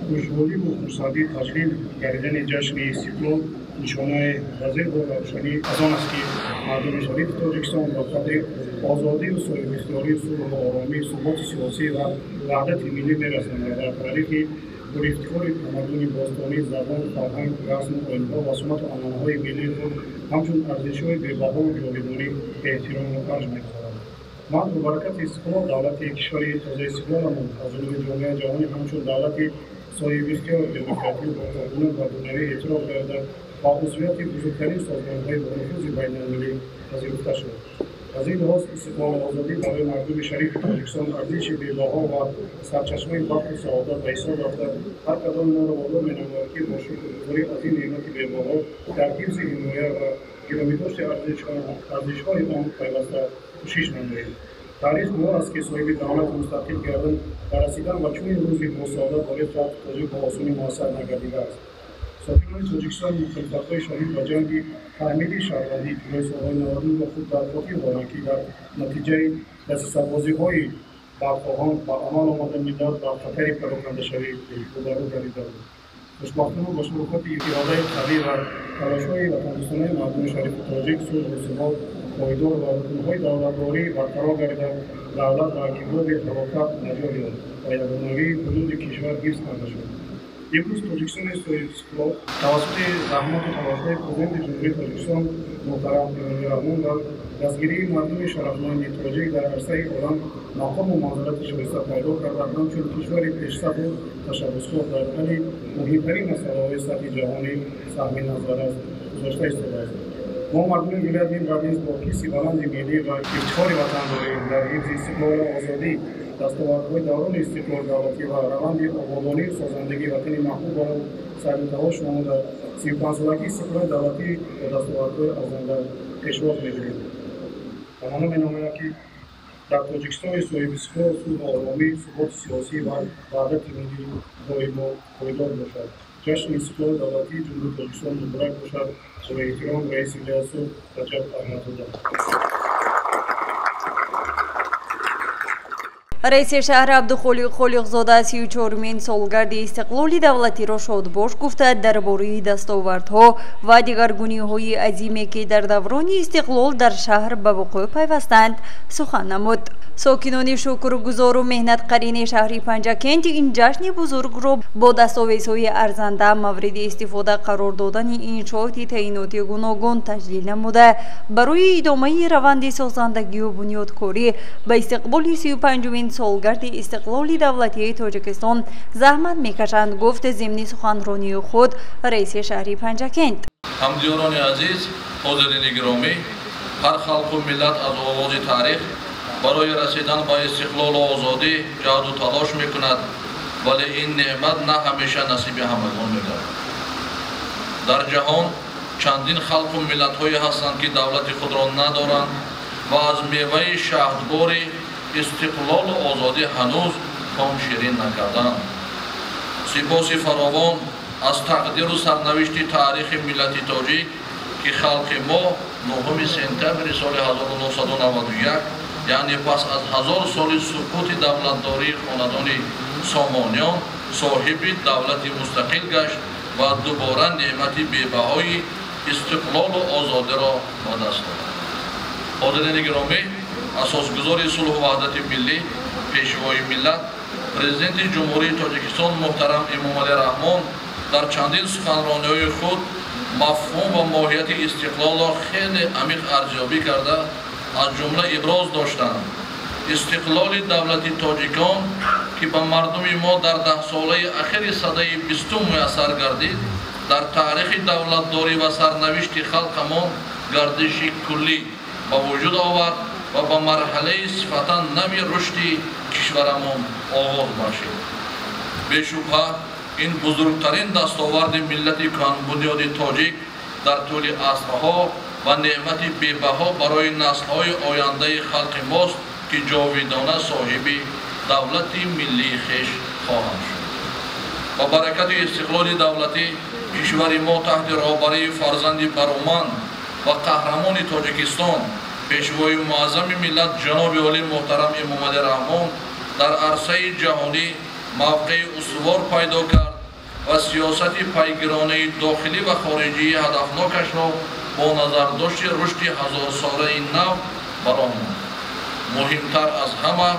S19: خوشحالی و خرسندی تجلیل گردیدن جشن استقلال نشانه واضح و روشنی از آن است که مردم شریف تاجیکستان با قدر آزادی و صاحب اختیاری صلح و آرامی، ثبات سیاسی و وحدت ملی می‌رسند و در تاریخ پر افتخار تمدن باستانی، زبان، فرهنگ، رسم و آیین‌ها و سنت و عنعنه‌های ملی خود همچون ارزش‌های بی‌بها و جاودانی احترام و ارج می‌گذارد. من با برکت استقلال دولت کشور تازه استقلالمان از جانب جامعه جهانی همچون دولت صاحب اختیار دموکراتی با قانون و گونه‌ای اعتراف گردد و عضویت بزرگترین سازمان‌های با نفوذ بین‌المللی پذیرفته شد. از این لحاظ استقلال آزادی برای مردم شریف تاجیکستان ارزش بی‌بها و سرچشمه بخت و سعادت به حساب رفته. هر کدام ما را وادار می‌نماید که با شکرگزاری از این نعمت بی‌بها در حفظ حمایت و گرامی‌داشت ارزش‌های آن پیوسته کوشش نماییم. تاریخ ما است که صاحب دولت مستقل کردن و رسیدن به چنین روزی با برای خلق تاجیک با آسانی میسر نگردیده است. ساکنان تاجیکستان مخالفت‌های شدید و جنگ تأمین شهروندی طی سال‌های 90 با خود در خاطر دارند که در نتیجه دسته‌سازی‌های بدخواهان و عمل آمدن ملت بر خطر پراکنده شوی روبرو گردیده بود. خوشبختانه با شروفات اراده قوی و تلاش‌های وطن‌دوستانه مردم شریف تاجیک صلح و ثبات پایدار و رکن‌های دولتداری برقرار گردد، دولت و کمبود حرکت نجات یابد و یگانگی حدود کشور حفظ کرده شد. امروز تاجیکستان استقلال توسط زحمات و تلاش‌های پرزیدنت جمهوری تاجیکستان محترم امامی رحمان و دستگیری مردم شرفمند تاجیک در عرصه عالم مقام و منزلت شایسته پیدا کرده، همچون کشوری پیشرفت و تشبثکار در حل مهمترین مسائل سطحی جهانی سهم نظر گذاشته است. ما مردم ولایت نیمروز با حسی بلند ملی و افتخار وطن داریم در حفظ استقلال آزادی، دستاوردهای دوران استقلال دولتی و روند آبادانی و سازندگی وطن محبوب را سرمتلاش نموده 35 سالگی استقلال دولتی و دستاوردهای ارزنده پیشواز می‌گیریم. تمام می‌نماید که در تاجیکستان صاحب استقلال صلح و آرامی، ثبات سیاسی و وحدت ملی دائم و پایدار باشد. جشن استقلال دولتی جمهوری تاجیکستان مبارک باشد. با احترام رئیس ریاست رجب احمدالله.
S1: رئیس شهر عبدالخالق خالقزاده 34مین سالگرد استقلال دولتی را شادباش گفته درباره دستاوردها و دیگرگونی‌های عظیمی که در دوران استقلال در شهر به وقوع پیوستند سخن نمود. ساکنان شکرگزار و مهنت قرین شهری پنجکند این جشن بزرگ را با دستاویزهای ارزنده مورد استفاده قرار دادن انشاءات تعییناتی گوناگون تجلیل نموده برای ادامه روند سازندگی و بنیادکاری به استقبال 35مین سالگرد استقلال دولتی تاجیکستان زحمت میکشند، گفت ضمن سخنرانی خود رئیس شهری پنجکند.
S20: همدیاران عزیز، حاضرین گرامی، هر خلق و ملت از آغاز تاریخ برای رسیدن به استقلال و آزادی جهد و تلاش میکند، ولی این نعمت نه همیشه نصیب همگان میگردد. در جهان چندین خلق و ملت‌هایی هستند که دولت خود را ندارند و از میوه شهدبار استقلال و آزادی هنوز کام شیرین نکردند. سپاس فراوان از تقدیر و سرنوشت تاریخ ملت تاجیک که خلق ما 9 سپتامبر سال 1991 یعنی پس از 1000 سال سقوط دولتداری خاندان سامانیان صاحب دولت مستقل گشت و دوباره نعمت بی‌بهای استقلال و آزادی را به دست آورد. حاضرین گرامی، اساسگزار صلح و وحدت ملی، پیشوای ملت، پرزیدنت جمهوری تاجیکستان محترم امامعلی رحمان در چندین سخنرانی‌های خود مفهوم و ماهیت استقلال را خیلی عمیق ارزیابی کرده، از جمله ابراز داشتند استقلال دولت تاجیکان که به مردم ما در 10 ساله اخیر سده 20 میسر گردید، در تاریخ دولتداری و سرنوشت خلقمان گردش کلی به وجود آورد و به مرحله صفتا نوی رشد کشورمان آغاز باشد. بی‌شبهه این بزرگترین دستاورد ملت کهن‌بنیاد تاجیک در طول عصرها و نعمت بی‌بها برای نسل‌های آینده خلق ماست که جاویدانه صاحب دولت ملی خویش خواهند شد. با برکت استقلال دولتی کشور ما تحت رهبری فرزند برومند و قهرمان تاجیکستان پیشوای معظم ملت جناب عالی محترم امامعلی رحمان در عرصه جهانی موقع استوار پیدا کرد و سیاست پیگیرانه داخلی و خارجی هدفناکش را با نظر داشت رشد 1000 ساله نو برآورد. مهمتر از همه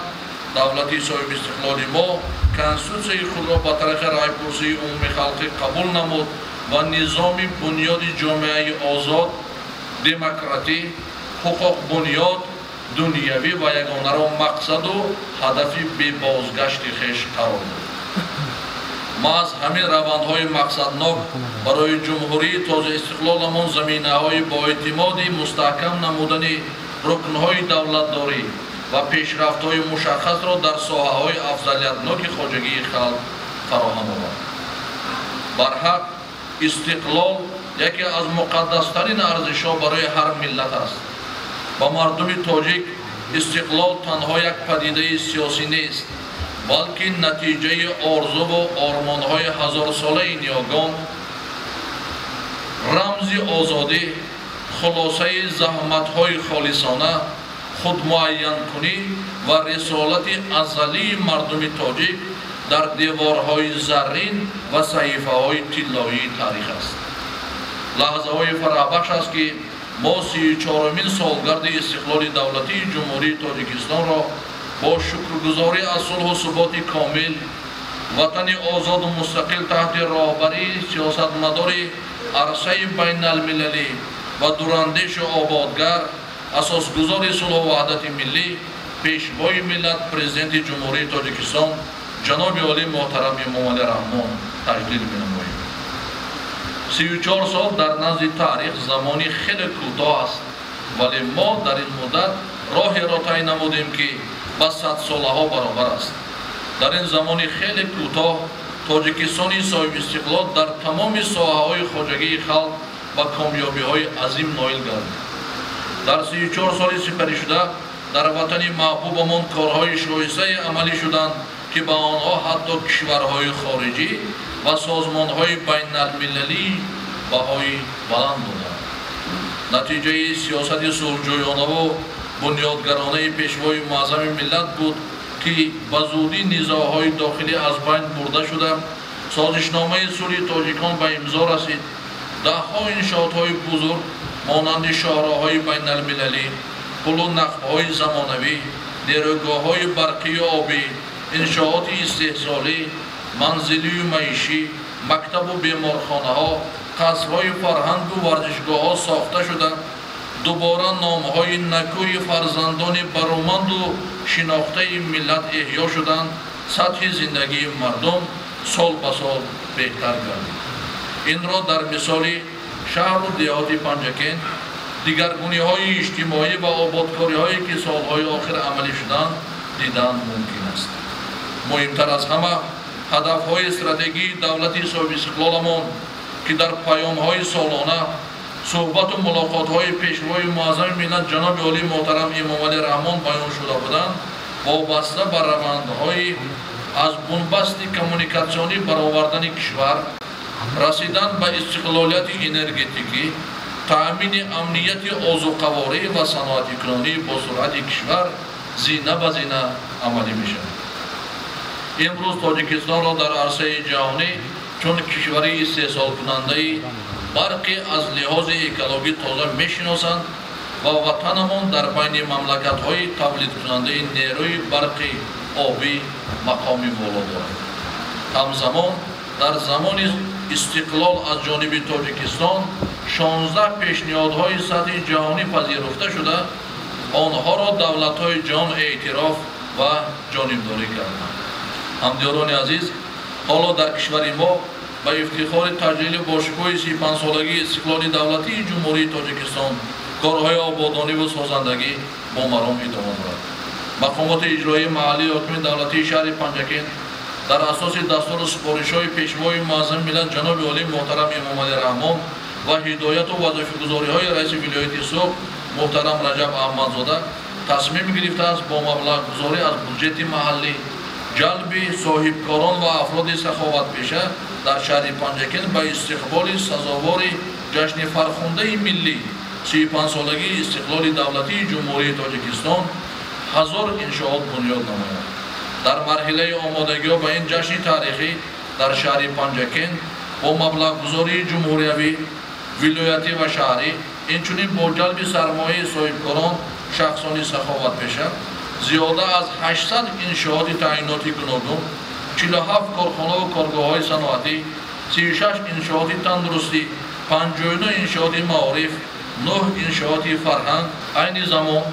S20: دولتی صاحب استقلال ما کنستیتوسیای خود را به طریق رایپرسی عمومی خلقی قبول نمود و نظام بنیاد جامعه آزاد، دموکراتی، حقوق بنیاد، دنیوی و یگانه را مقصد و هدف بی بازگشت خویش قرار داد. ما از همین روندهای مقصدناک برای جمهوری تازه استقلالمان زمینه‌های با اعتمادی مستحکم نمودن рукнҳои давлатдорӣ ва пешрафтҳои мушаххасро дар соҳаҳои афзалиятноки хоҷагии халқ фароҳам овард. барҳақ истиқлол яке аз муқаддастарин арзишҳо барои ҳар миллат аст. ба мардуми тоҷик истиқлол танҳо як падидаи сиёсӣ нест, балки натиҷаи орзуву ормонҳои ҳазорсолаи ниёгон, рамзи озодӣ, хулосаи заҳматҳои холисона, худмуайянкунӣ ва рисолати азалии мардуми тоҷик дар деворҳои заррин ва саҳифаҳои тиллоии таърих аст. лаҳзаҳои фараҳбахш аст, ки мо 34-мин солгарди истиқлоли давлатии ҷумҳурии Тоҷикистонро бо шукргузорӣ аз сулҳу суботи комил, ватани озоду мустақил таҳти роҳбарии сиёсатмадори арсаи байналмилалӣ ва дурандешу ободгар, асосгузори сулҳу ваҳдати миллӣ, пешвои миллат президенти ҷумҳурии Тоҷикистон ҷаноби олӣ муҳтарам Эмомалӣ Раҳмон таҷлил менамоем. 34 сол дар назди таърих замони хеле кӯтоҳ аст, вале мо дар ин муддат роҳеро тай намудем, ки ба садсолаҳо баробар аст. дар ин замони хеле кӯтоҳ Тоҷикистони соҳиби истиқлол дар тамоми соҳаҳои хоҷагии халқ ба комёбиҳои азим ноил гардид. дар 34 соли сипаришуда дар ватани маҳбубамон корҳои шоҳистаи амалӣ шуданд, ки ба онҳо ҳатто кишварҳои хориҷӣ ва созмонҳои байналмилалӣ баҳои баланд доданд. натиҷаи сиёсати сулҳҷӯёнаву бунёдгаронаи пешвои муаззами миллат буд, ки ба зудӣ низоъҳои дохилӣ аз байн бурда шуда, созишномаи сулҳи тоҷикон ба имзо расид. даҳҳо иншоотҳои бузург монанди шоҳроҳҳои байналмилалӣ, пулу нақбҳои замонавӣ, нерӯгоҳҳои барқию обӣ, иншооти истеҳсолӣ, манзилию маишӣ, мактабу беморхонаҳо, қасрҳои фарҳангу варзишгоҳҳо сохта шуда, дубора номҳои накӯи фарзандони баруманду шинохтаи миллат эҳьё шуданд. сатҳи зиндагии мардум сол ба сол беҳтар гардид. инро дар мисоли шаҳру деҳоти Панҷакент, дигаргуниҳои иҷтимоӣ ва ободкориҳое, ки солҳои охир амалӣ шуданд, дидан мумкин аст. муҳимтар аз ҳама ҳадафҳои стратегии давлати соҳиби истиқлоламон, ки дар паёмҳои солона, суҳбату мулоқотҳои пешвои муаззами миллат ҷаноби олӣ муҳтарам Эмомалӣ Раҳмон баён шуда буданд, вобаста ба равандҳои аз бунбасти коммуникатсионӣ баровардани кишвар, расидан ба истиқлолияти энергетикӣ, таъмини амнияти озуқаворӣ ва саноатикунонии босуръати кишвар зина ба зина амалӣ мешавад. имрӯз Тоҷикистонро дар арсаи ҷаҳонӣ чун кишвари истеҳсолкунандаи барқи аз лиҳози экологӣ тоза мешиносанд ва ватанамон дар байни мамлакатҳои тавлидкунандаи нерӯи барқи обӣ мақоми боло дорад. ҳамзамон дар замони истиқлол аз ҷониби Тоҷикистон 16 пешниҳодҳои сатҳи ҷаҳонӣ пазируфта шуда, онҳоро давлатҳои ҷаҳон эътироф ва ҷонибдорӣ карданд. ҳамдиёрони азиз, ҳоло дар кишвари мо ба ифтихори таҷлили бошукӯҳи 35-солагии истиқлоли давлатии ҷумҳурии Тоҷикистон корҳои ободониву созандагӣ бомаром идома дорад. мақомоти иҷроии маҳаллии ҳокими давлатии шаҳри Панҷакент дар асоси дастуру супоришҳои пешвои муаззами миллат ҷаноби олӣ муҳтарам Эмомалӣ Раҳмон ва ҳидояту вазифагузориҳои раиси вилояти Суғд муҳтарам Раҷаб Аҳмадзода тасмим гирифтааст бо маблағгузорӣ аз буҷети маҳаллӣ ҷалби соҳибкорон ва афроди саховатпеша дар шаҳри Панҷакент ба истиқболи сазовори ҷашни фархундаи миллӣ 35-солагии истиқлоли давлатии ҷумҳурии Тоҷикистон 1000 иншоот бунёд намояд. дар марҳилаи омодагиҳо ба ин ҷашни таърихӣ дар шаҳри Панҷакент бо маблағгузории ҷумҳуриявӣ, вилоятӣ ва шаҳрӣ, инчунин бо ҷалби сармояи соҳибкорон шахсони саховатпеша зиёда аз 800 иншооти таъйиноти гуногун, 47 корхонаву коргоҳҳои саноатӣ, 36 иншооти тандурустӣ, 59 иншооти маориф, 9 иншооти фарҳанг айни замон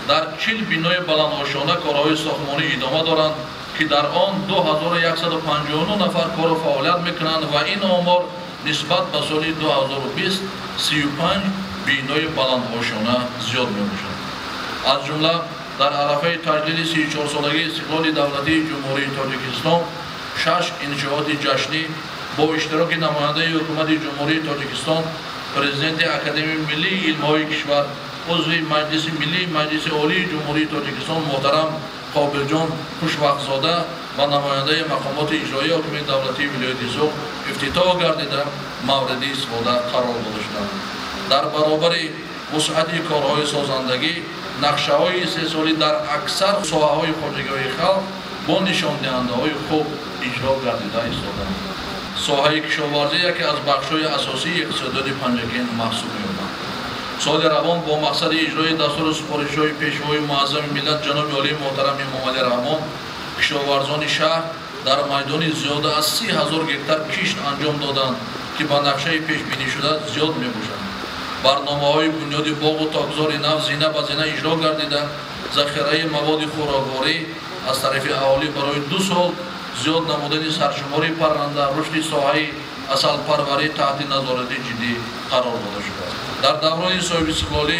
S20: дар 40 бинои баландошона корҳои сохтмонӣ идома доранд, ки дар он 2159 нафар кору фаъолият мекунанд ва ин омор нисбат ба соли 2020 35 бинои баландошона зиёд мебошад. аз ҷумла дар арафаи таҷлили 34-солагии истиқлоли давлатии ҷумҳурии тоҷикистон 6 иншооти ҷашнӣ бо иштироки намояндаи ҳукумати ҷумҳурии тоҷикистон, президенти академияи миллии илмҳои кишвар, узви маҷлиси миллии маҷлиси олии ҷумҳурии тоҷикистон моҳтарам қобилҷон хушвақтзода ва намояндаи мақомоти иҷроии ҳокимияти давлатии вилояти Соғ ифтитоҳ гардида мавриди истифода қарор дода шуданд. дар баробари вусъати корҳои созандагӣ нақшаҳои истеҳсолӣ дар аксар соҳаҳои хоҷагоҳии халқ бо нишондиҳандаҳои хуб иҷро гардида истоданд. соҳаи кишоварзӣ яке аз бахшҳои асосии иқтисодиёти Панҷакент маҳсуб меёбад. соли равон бо мақсади иҷрои дастури супоришҳои пешвои муаззами миллат ҷаноби олии муҳтарам Эмомалӣ Раҳмон кишоварзони шаҳр дар майдони зиёда аз 30,000 гектар кишт анҷом доданд, ки ба нақшаи пешбинишуда зиёд мебошанд. барномаҳои бунёди боғу токзори нав зина ба зина иҷро гардида захираи маводи хӯрокворӣ аз тарафи аҳолӣ барои 2 сол зиёд намудани саршумори парранда, рушди соҳаи асалпарварӣ таҳти назорати ҷиддӣ қарор дода шудааст. дар даврони соҳибистиқлолӣ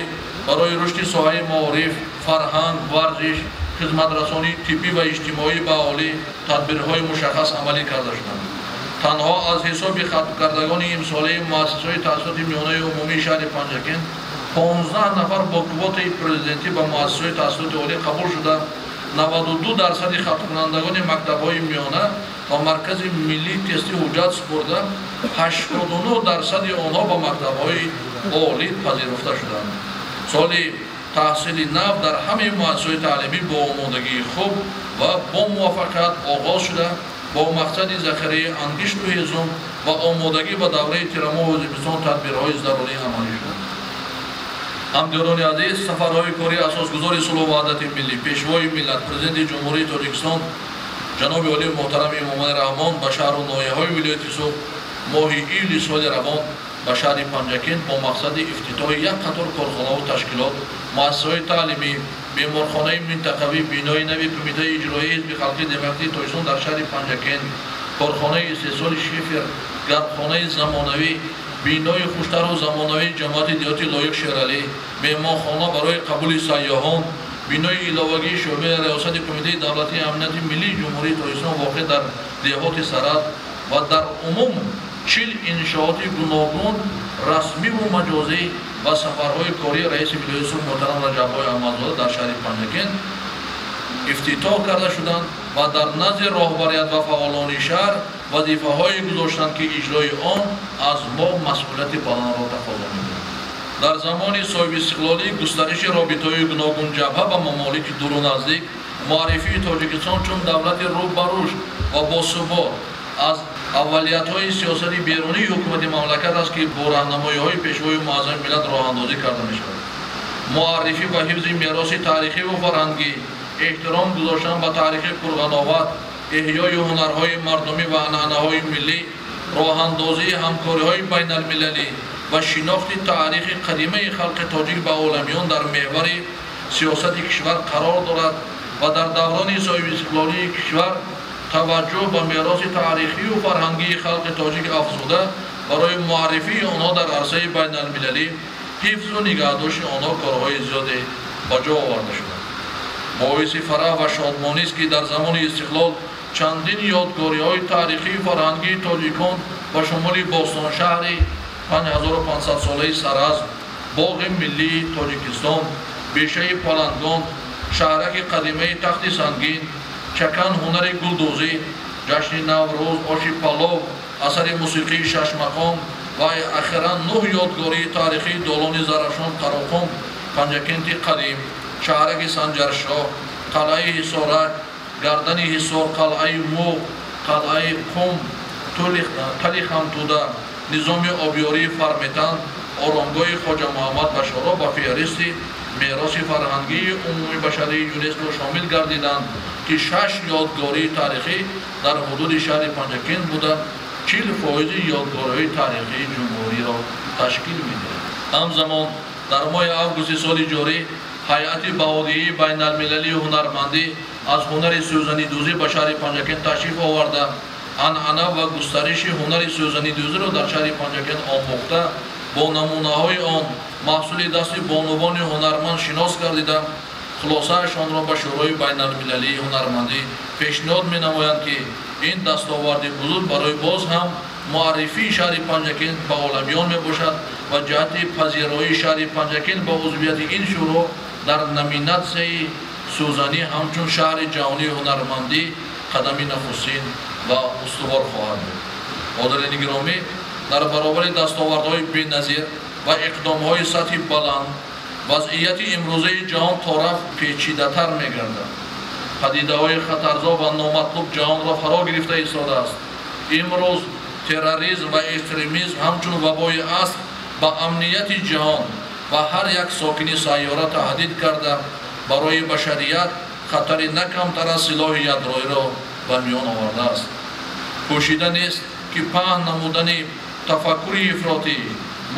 S20: барои рушди соҳаи маориф, фарҳанг, варзиш, хизматрасонӣ тиббӣ ва иҷтимоӣ ба аҳолӣ тадбирҳои мушаххас амалӣ карда шуданд. танҳо аз ҳисоби хатмкардагони имсолаи муассисаҳои таҳсилоти миёнаи умумии шаҳри Панҷакент 15 нафар бо квотаи президентӣ ба муассисаҳои таҳсилоти олӣ қабул шуда, 92% хатмкунандагони мактабҳои миёна ва маркази миллии тести ҳуҷҷат супурда, 89% онҳо ба мактабҳои олӣ пазируфта шуданд. соли таҳсили нав дар ҳамаи муассисаҳои таълимӣ бо омодагии хуб ва бо муваффақият оғоз шуда, бо мақсади захираи ангишту ҳизм ва омодагӣ ба давраи тирамоҳу зимистон тадбирҳои зарурӣ амалӣ шуд. ҳамдиёрони азиз, сафарҳои кори асосгузори сулҳу ваҳдати миллӣ, пешвои миллат, президенти ҷумҳурии Тоҷикистон ҷаноби олии муҳтарам Эмомалӣ Раҳмон ба шаҳру ноҳияҳои вилояти Соғ моҳи июли соли равон ба шаҳри Панҷакент бо мақсади ифтитоҳи як қатор корхонаҳу ташкилот, муассисаҳои таълимӣ, беморхонаи минтақавӣ, бинои нави Кумитаи иҷроии ҳизби халқии демократии Тоҷикистон дар шаҳри Панҷакент, корхонаи истеҳсоли шифр, гарбхонаи замонавӣ, бинои хуштару замонавии ҷамоати диҳоти Лоиқ Шералӣ, меҳмонхона барои қабули сайёҳон, бинои иловагии шӯъбаи риёсати Кумитаи давлатии амнияти миллии ҷумҳурии Тоҷикистон воқеъ дар деҳоти Сарад ва дар умум 40 иншооти гуногун расмиву маҷозӣ ва сафарҳои кории раиси вилояти Соғ муҳтарам Раҷаббой Аҳмадзода дар шаҳри Панҷакент ифтитоҳ карда шуданд ва дар назди роҳбарият ва фаъолони шаҳр вазифаҳое гузоштанд, ки иҷрои он аз мо масъулияти баландро тақозо мекунад. дар замони соҳибистиқлолӣ густариши робитаҳои гуногунҷабҳа ба мамолики дуру наздик, муаррифии Тоҷикистон чун давлати рӯ ба рушд ва босубот аз аввалиятҳои сиёсати берунии ҳукумати мамлакат аст, ки бо раҳнамоиҳои пешвои муаззами миллат роҳандозӣ карда мешавад. муаррифӣ ба ҳифзи мероси таърихиву фарҳангӣ, эҳтиром гузоштан ба таърихи пурғановат, эҳёи ҳунарҳои мардумӣ ва анъанаҳои миллӣ, роҳандозии ҳамкориҳои байналмилалӣ ва шинохти таърихи қадимаи халқи тоҷик ба оламиён дар меҳвари сиёсати кишвар қарор дорад ва дар даврони соҳибистиқлолии кишвар таваҷҷӯҳ ба мероси таърихию фарҳангии халқи тоҷик афзуда барои муаррифии онҳо дар арсаи байналмилалӣ, ҳифзу нигаҳдошти онҳо корҳои зиёде ба ҷо оварда шуданд. боиси фараҳ ва шодмонист, ки дар замони истиқлол чандин ёдгориҳои таърихии фарҳангии тоҷикон ба шумоли бостоншаҳри 5500-солаи Сараз, боғи миллии Тоҷикистон, бешаи Палангон, шаҳраки қадимаи Тахти Сангин, чакан ҳунари гулдӯзӣ, ҷашни Наврӯз, оши палов, асари мусиқии Шашмақом ва ахиран 9 ёдгории таърихии Долони Зарафшон, Қароқум, Панҷакенти қадим, шаҳраки Санҷаршоҳ, қалъаи Ҳисорак, гардани Ҳисор, қалъаи Муғ, қалъаи Қум, Тали Хамтуда, низоми обёрии Фарметан, оромгоҳи Хоҷа Муҳаммад Башоро ба феҳристи мероси фарҳангии умумибашарии ЮНЕСКО шомил гардиданд, ки 6 ёдгории таърихӣ дар ҳудуди шаҳри Панҷакент буда 40% ёдгориҳои таърихии ҷумҳуриро ташкил медиҳад. ҳамзамон дар моҳи августи соли ҷорӣ ҳайати баҳодиҳии байналмилалии ҳунармандӣ аз ҳунари сӯзанидӯзӣ ба шаҳри Панҷакент ташриф оварда, анъана ва густариши ҳунари сӯзанидӯзиро дар шаҳри Панҷакент омӯхта, бо намунаҳои он маҳсули дасти бонувони ҳунарманд шинос гардида, хулосаашонро ба шӯрои байналмилалии ҳунармандӣ пешниҳод менамоянд, ки ин дастоварди бузург барои боз ҳам муаррифии шаҳри Панҷакент ба оламиён мебошад ва ҷиҳати пазироии шаҳри Панҷакент ба узвияти ин шӯро дар номинатсияи сӯзанӣ ҳамчун шаҳри ҷаҳонии ҳунармандӣ қадами нахустин ва устувор хоҳад буд. ҳозирини гиромӣ, дар баробари дастовардҳои беназир ва иқдомҳои сатҳи баланд, вазъияти имрӯзаи ҷаҳон тораф печидатар мегардад. падидаҳои хатарзо ва номатлуб ҷаҳонро фаро гирифта истодааст. имрӯз терроризм ва экстремизм ҳамчун вабои аср ба амнияти ҷаҳон ва ҳар як сокини сайёра таҳдид карда, барои башарият хатари накамтар аз силоҳи ядроиро ба миён овардааст. пӯшида нест, ки паҳн намудани тафаккури ифротӣ,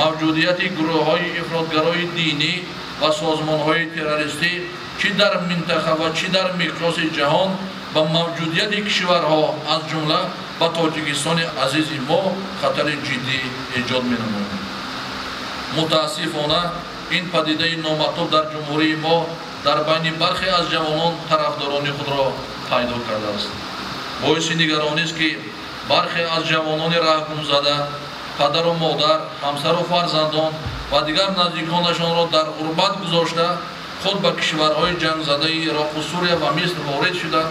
S20: мавҷудияти гурӯҳҳои ифротгарои динӣ ва созмонҳои террористӣ чӣ дар минтақа ва чӣ дар миқёси ҷаҳон ба мавҷудияти кишварҳо аз ҷумла ба Тоҷикистони азизи мо хатари ҷиддӣ эҷод менамояд. мутаассифона ин падидаи номатлуб дар ҷумҳурии мо дар байни бархе аз ҷавонон тарафдорони худро пайдо кардааст. боиси нигаронист, ки бархе аз ҷавонони раҳгумзада падару модар, ҳамсару фарзандон ва дигар наздиконашонро дар ғурбат гузошта худ ба кишварҳои ҷангзадаи Ироқу Сурия ва Миср ворид шуда,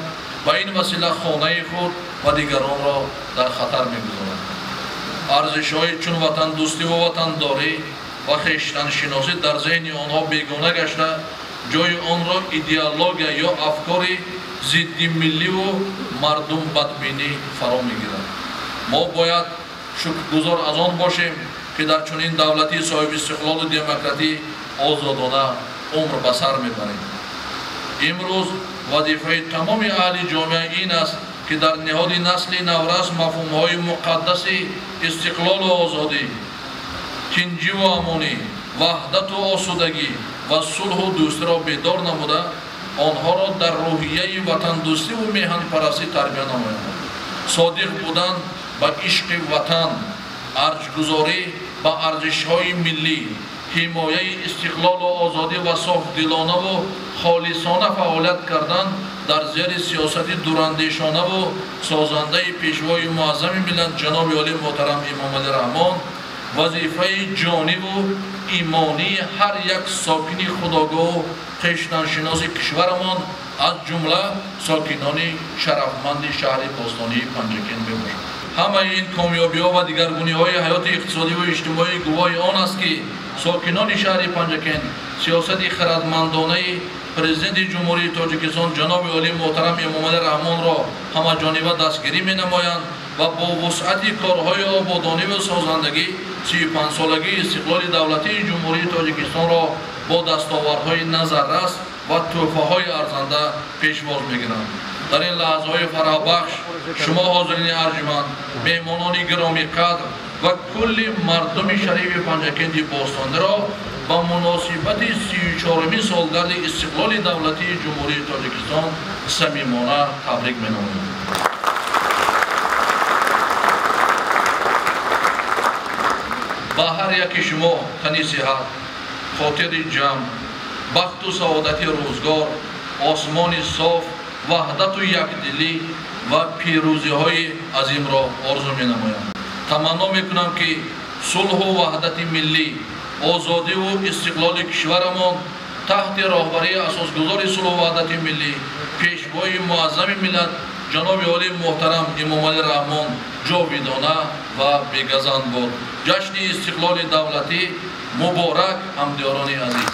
S20: ба ин васила хонаи худ ва дигаронро дар хатар мегузоранд. арзишҳои чун ватандӯстиву ватандорӣ ва хештаншиносӣ дар зеҳни онҳо бегона гашта, ҷои онро идеология ё афкори зидди милливу мардумбадбинӣ фаро мегирад. мо бояд шукргузор аз он бошем, ки дар чунин давлати соҳиби истиқлолу демократӣ озодона умр ба сар мебарем. имрӯз вазифаи тамоми аҳли ҷомеа ин аст, ки дар ниҳоди насли наврас мафҳумҳои муқаддаси истиқлолу озодӣ, тинҷиву амонӣ, ваҳдату осудагӣ ва сулҳу дӯстиро бедор намуда, онҳоро дар рӯҳияи ватандӯстиву меҳанпарастӣ тарбия намоянд. содиқ будан ба ишқи ватан, арҷгузорӣ ба арзишҳои миллӣ, ҳимояи истиқлолу озодӣ ва софдилонаву холисона фаъолият кардан дар зери сиёсати дурандешонаву созандаи пешвои муаззами миллат ҷаноби олии муҳтарам Эмомалӣ Раҳмон вазифаи ҷониву имонии ҳар як сокини худогоҳу хештаншиноси кишварамон аз ҷумла сокинони шарафманди шаҳри бостонии Панҷакент мебошад. ҳамаи ин комёбиҳо ва дигаргуниҳои ҳаёти иқтисодиву иҷтимоӣ гувоҳи он аст, ки сокинони шаҳри Панҷакент сиёсати харадмандонаи президенти ҷумҳурии Тоҷикистон ҷаноби олии муҳтарам Эмомалӣ Раҳмонро ҳамаҷониба дастгирӣ менамоянд ва бо вусъати корҳои ободониву созандагӣ 35-солагии истиқлоли давлатии ҷумҳурии Тоҷикистонро бо дастовардҳои назаррас ва тӯҳфаҳои арзанда пешвоз мегиранд. дар ин лаҳзаҳои фароҳбахш шумо ҳозирини арҷманд, меҳмонони гиромиқадр ва кулли мардуми шарифи Панҷакенти бостониро ба муносибати 34-уми солгарди истиқлоли давлатии ҷумҳурии Тоҷикистон самимона табрик менамоям. ба ҳар яки шумо тани сиҳат, хотири ҷамъ, бахту саодати рӯзгор, осмони соф, ваҳдату якдилӣ ва пирӯзиҳои азимро орзу менамоям. таманно мекунам, ки сулҳу ваҳдати миллӣ, озодиву истиқлоли кишварамон таҳти роҳбарии асосгузори сулҳу ваҳдати миллӣ, пешвои муаззами миллат ҷаноби олии муҳтарам Эмомалӣ Раҳмон ҷовидона ва бегазанд буд. ҷашни истиқлоли давлатӣ муборак, ҳамдиёрони азиз.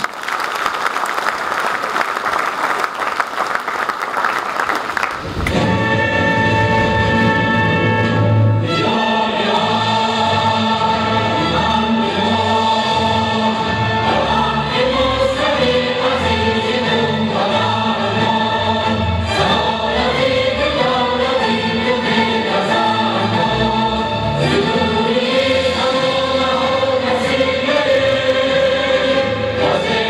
S6: Was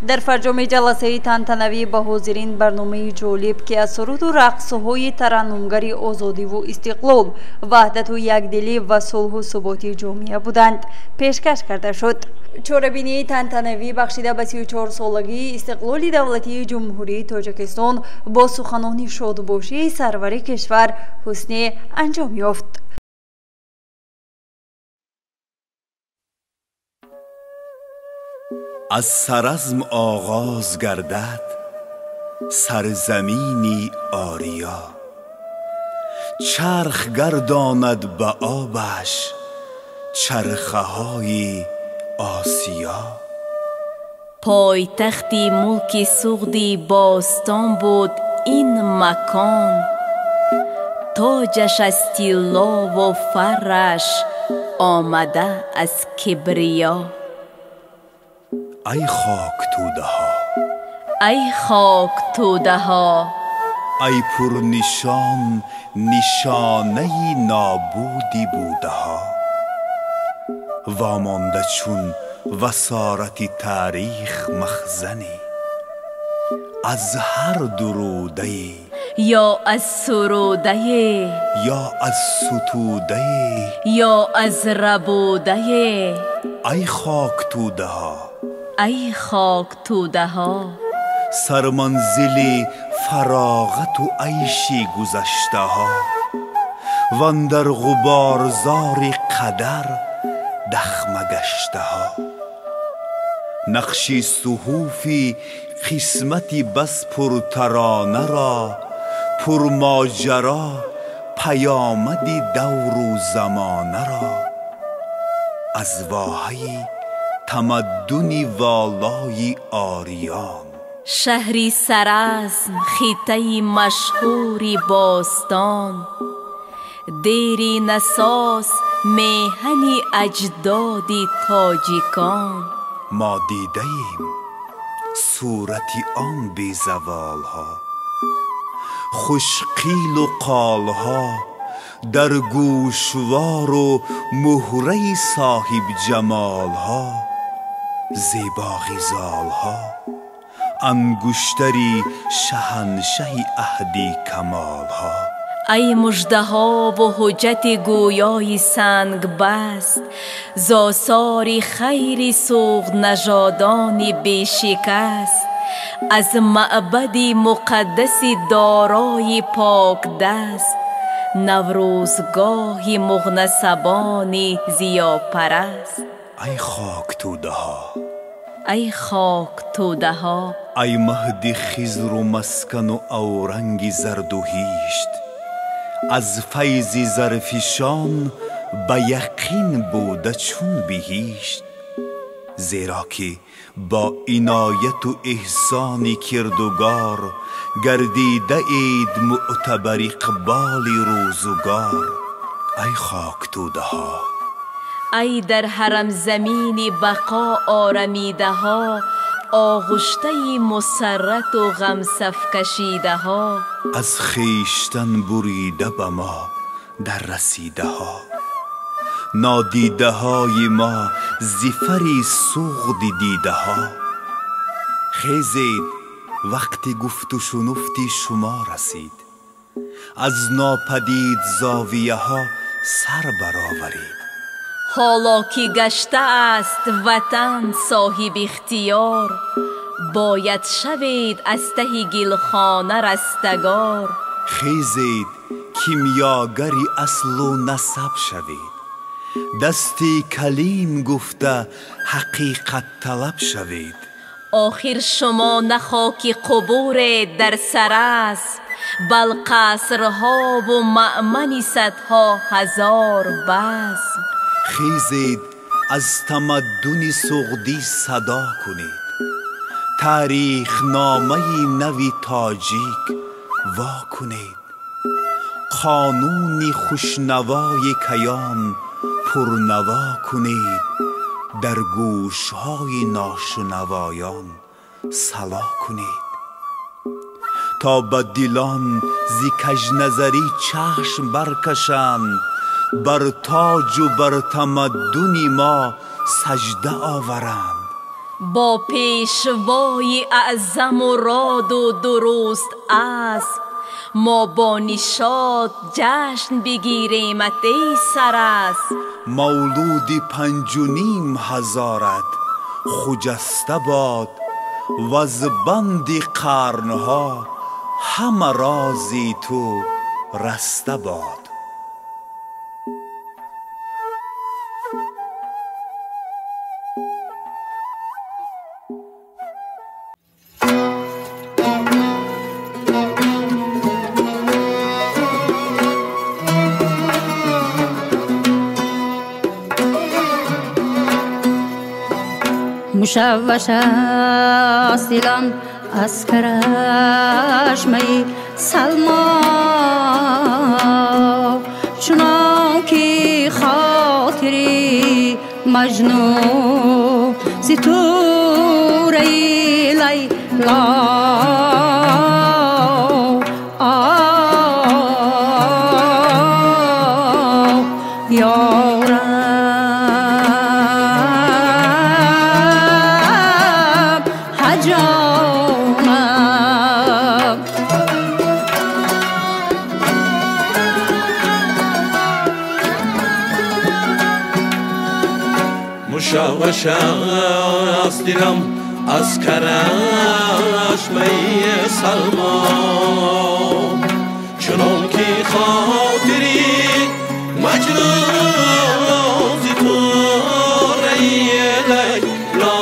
S1: در فرجام جلسه تنتنوی با حاضرین برنامه جالب که از سرود و رقصهای ترنمگری آزادی و استقلال، وحدت و یکدلی و صلح و ثبات جامعه بودند پیشکش کرده شد. چوره‌بینی تنتنوی بخشیده به 34 سالگی استقلال دولتی جمهوری تاجیکستان با سخنان شادباشی سرور کشور حسن انجام یافت.
S21: از سرزم آغاز گردد سرزمینی آریا، چرخ گرداند به آبش چرخه های آسیا.
S22: پایتختی ملک سغدی باستان بود این مکان، تاجش از طلا و فرش آمده از کبریا.
S21: ای خاک توده ها،
S22: ای خاک توده ها،
S21: ای پرنشان نشانه نابودی بوده ها، وامانده چون وسارت تاریخ مخزنی از هر دروده
S22: یا از سروده
S21: یا از ستوده
S22: یا از ربوده.
S21: ای خاک توده ها،
S22: ای خاک توده ها،
S21: سرمنزل فراغت و عیشی گذشته ها، واندر غبارزار قدر دخمه گشته ها. نقشی صحوفی قسمتی بس پرترانه را، پرماجرا پیامدی دور و زمانه را، از واحه تمدنی والای آریان.
S22: شهری سرزم خطه مشهوری باستان، دیری نساس میهنی اجدادی تاجیکان.
S21: ما دیدیم صورتی آن بی زوال ها، خوش قیل و قال ها در گوشوار و مهره صاحب جمال ها، زیبا غزال ها انگشتری شهنشه عهدی کمال ها.
S22: ای مژده ها و حجت گویای سنگ بست، ز آثار خیر سوخت نژادان بی شکست، از معبد مقدس دارای پاک دست، نوروزگاه مغنصبان ضیاپرست.
S21: ای خاک توده ها،
S22: ای خاک توده ها،
S21: ای مهد خضر و مسکن و اورنگ زرد و هیشت، از فیض زرفشان به یقین بوده چون بهیشت. زیرا که با عنایت و احسان کردگار، گردیده اید معتبر اقبال روزگار. ای خاک توده ها،
S22: ای در حرم زمین بقا آرمیده ها، آغشته مسرت و غم صف کشیده ها،
S21: از خویشتن بریده به ما در رسیده ها. نادیده های ما زفری سوغد دیده ها. خیزید وقتی گفت و شنفتی شما رسید، از ناپدید زاویه ها سر برآورید.
S22: حالا که گشته است وطن صاحب اختیار، باید شوید از ته گلخانه رستگار.
S21: خیزید کیمیاگری اصل و نسب شوید، دستی کلیم گفته حقیقت طلب شوید.
S22: آخر شما نه خاک قبور در سر است، بل قصرها و مأمن صدها هزار بزم.
S21: خیزید از تمدن سغدی صدا کنید، تاریخ نامه نوی تاجیک وا کنید. قانون خوشنوای کیان پرنوا کنید، در گوشهای ناشنوایان صلا کنید. تا به دلان زی کژنظری چشم برکشند، بر تاج و بر تمدن ما سجده آورند.
S22: با پیشوای اعظم و راد و درست اسب ما با نشاط جشن بگیریم ای سرست.
S21: مولودی 5.5 هزارت خجسته باد و از بند قرنها همه رازی تو رسته باد.
S2: مشوش است دلم از کرشمه سلما، چنان که خاطری مجنون ز توره لیلا.
S3: مشوش است دلم از کرشمه سلما، چنان که خاطری مجنون ز توره لیلا.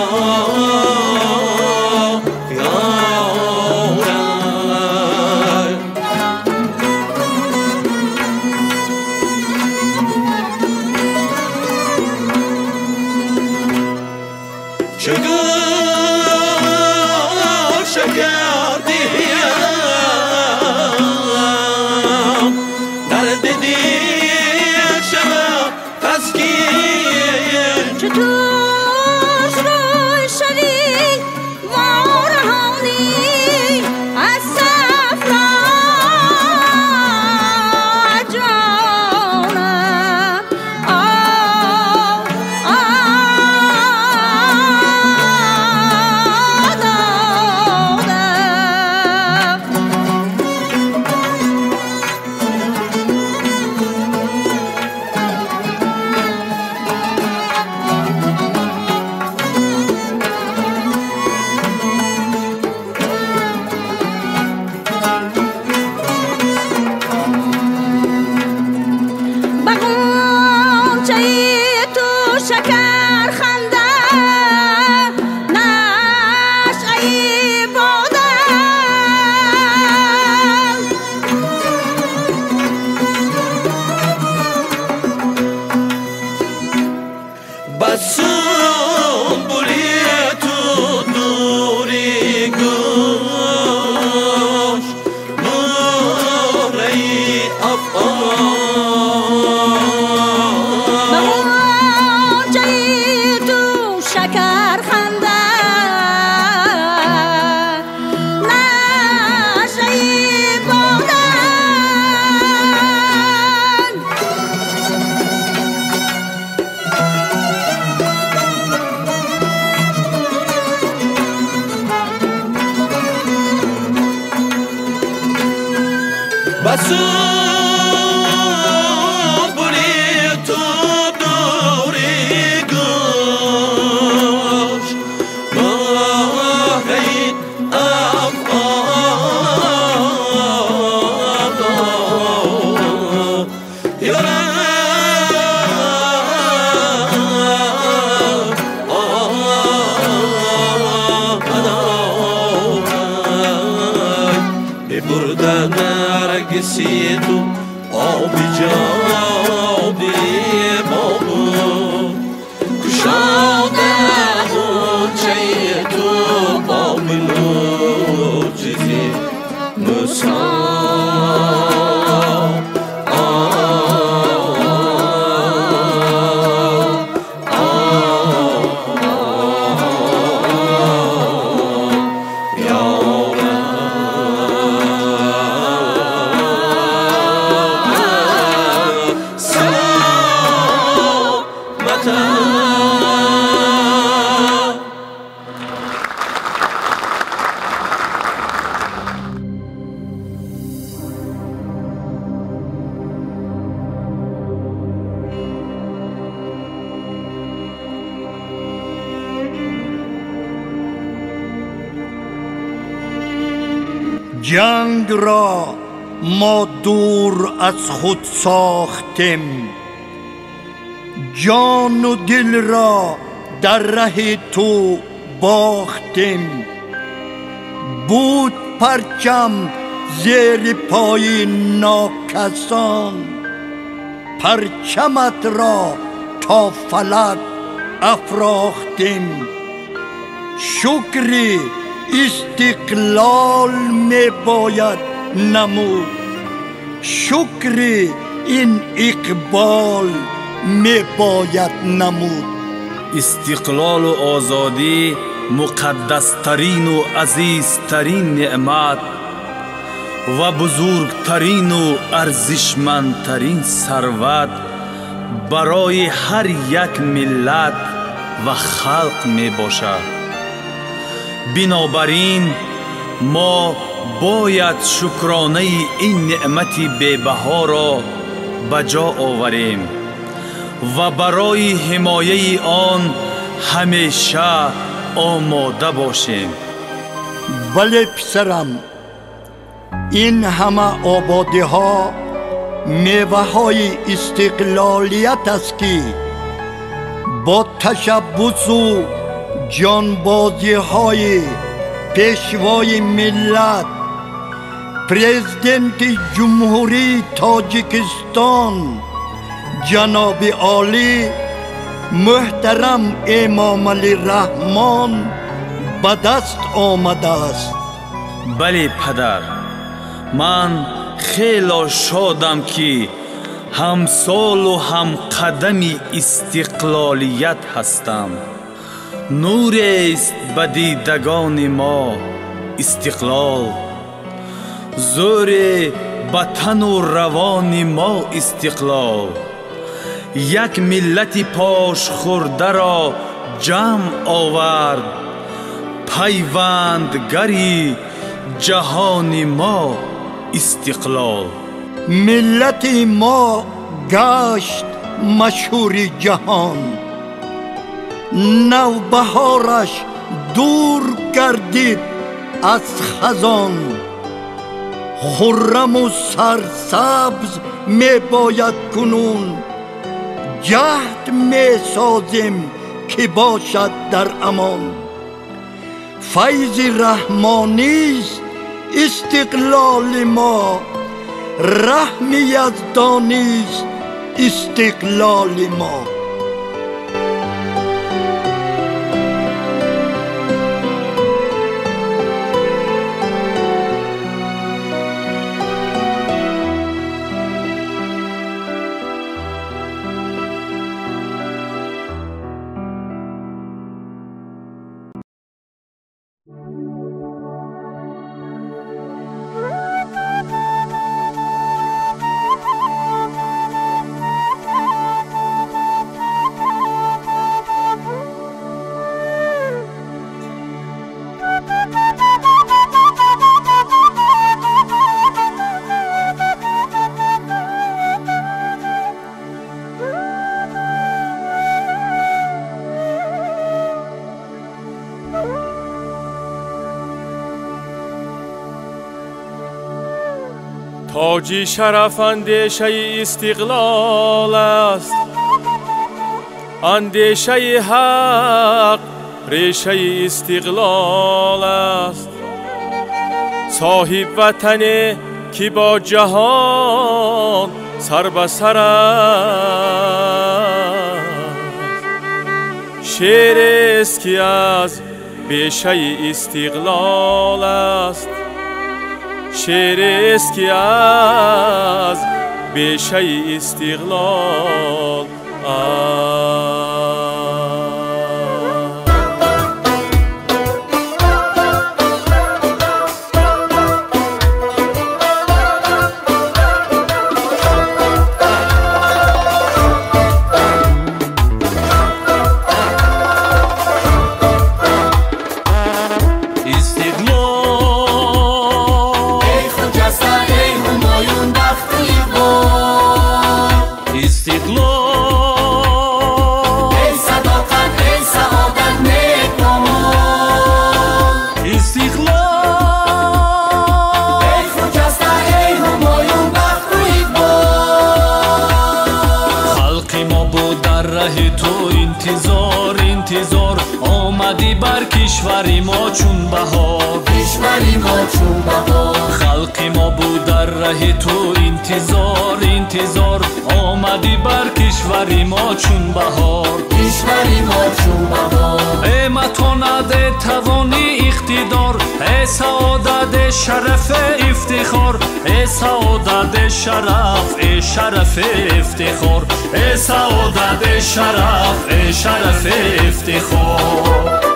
S3: شکر دیم درد دیر شما تسکین.
S2: چطور روی شدی وارهانی از صفرا جانم. شکر خنده نشعی بودن،
S3: بسون بولی تو دوری گوش نوری افغان.
S2: شکر خنده نشعی بودن،
S3: بسون بولی تو دوری گوش نوری افغان. ببردن نرگسی تو آبی جابی بابو، کشاده غنچه تو با ملوچیزی مسان.
S6: جنگ را ما دور از خود ساختیم، جان و دل را در ره تو باختیم. بود پرچم زیر پای ناکسان، پرچمت را تا فلک افراختیم. شکر استقلال می باید نمود، شکر این اقبال می باید نمود.
S5: استقلال و آزادی مقدسترین و عزیزترین نعمت و بزرگترین و ارزشمندترین ثروت برای هر یک ملت و خلق می باشد. بنابراین ما باید شکرانه این نعمت بی‌بها را به جا آوریم و برای حمایه آن همیشه آماده باشیم.
S6: بله پسرم، این همه آبادی ها میوه های استقلالیت است که با تشبث و جانبازی های پیشوای ملت پرزیدنت جمهوری تاجیکستان جناب عالی محترم امام علی رحمان به دست آمده است.
S5: بله پدر، من خیلی شادم که همسال و هم قدم استقلالیت هستم. نور است به دیدگان ما استقلال، زور به تن و روان ما استقلال. یک ملت پاش خورده را جمع آورد، پیوندگری جهان ما استقلال.
S6: ملت ما گشت مشهور جهان، نوبهارش دور گردید از خزان. خرم و سرسبز می باید کنون، جهد می سازیم که باشد در امان. فیض رحمانی است استقلال ما، رحم یزدانی است استقلال ما.
S7: تاجی شرف اندیشه استقلال است، اندیشه حق ریشه استقلال است. صاحب وطنی که با جهان سر به سر است، شعر است که از بیشه استقلال است. شعر است که از بیشه استقلال است.
S5: کشوری ما چون بهار
S3: کشوری ما چون بهار
S5: خلقی ما بود در ره تو انتظار انتظار آمدی بر کشوری ما چون بهار
S3: کشوری ما چون بهار
S5: ای متانت توانی اقتدار ای سعادت شرف افتخار ای سعادت شرف ای شرف افتخار ای سعادت شرف ای شرف افتخار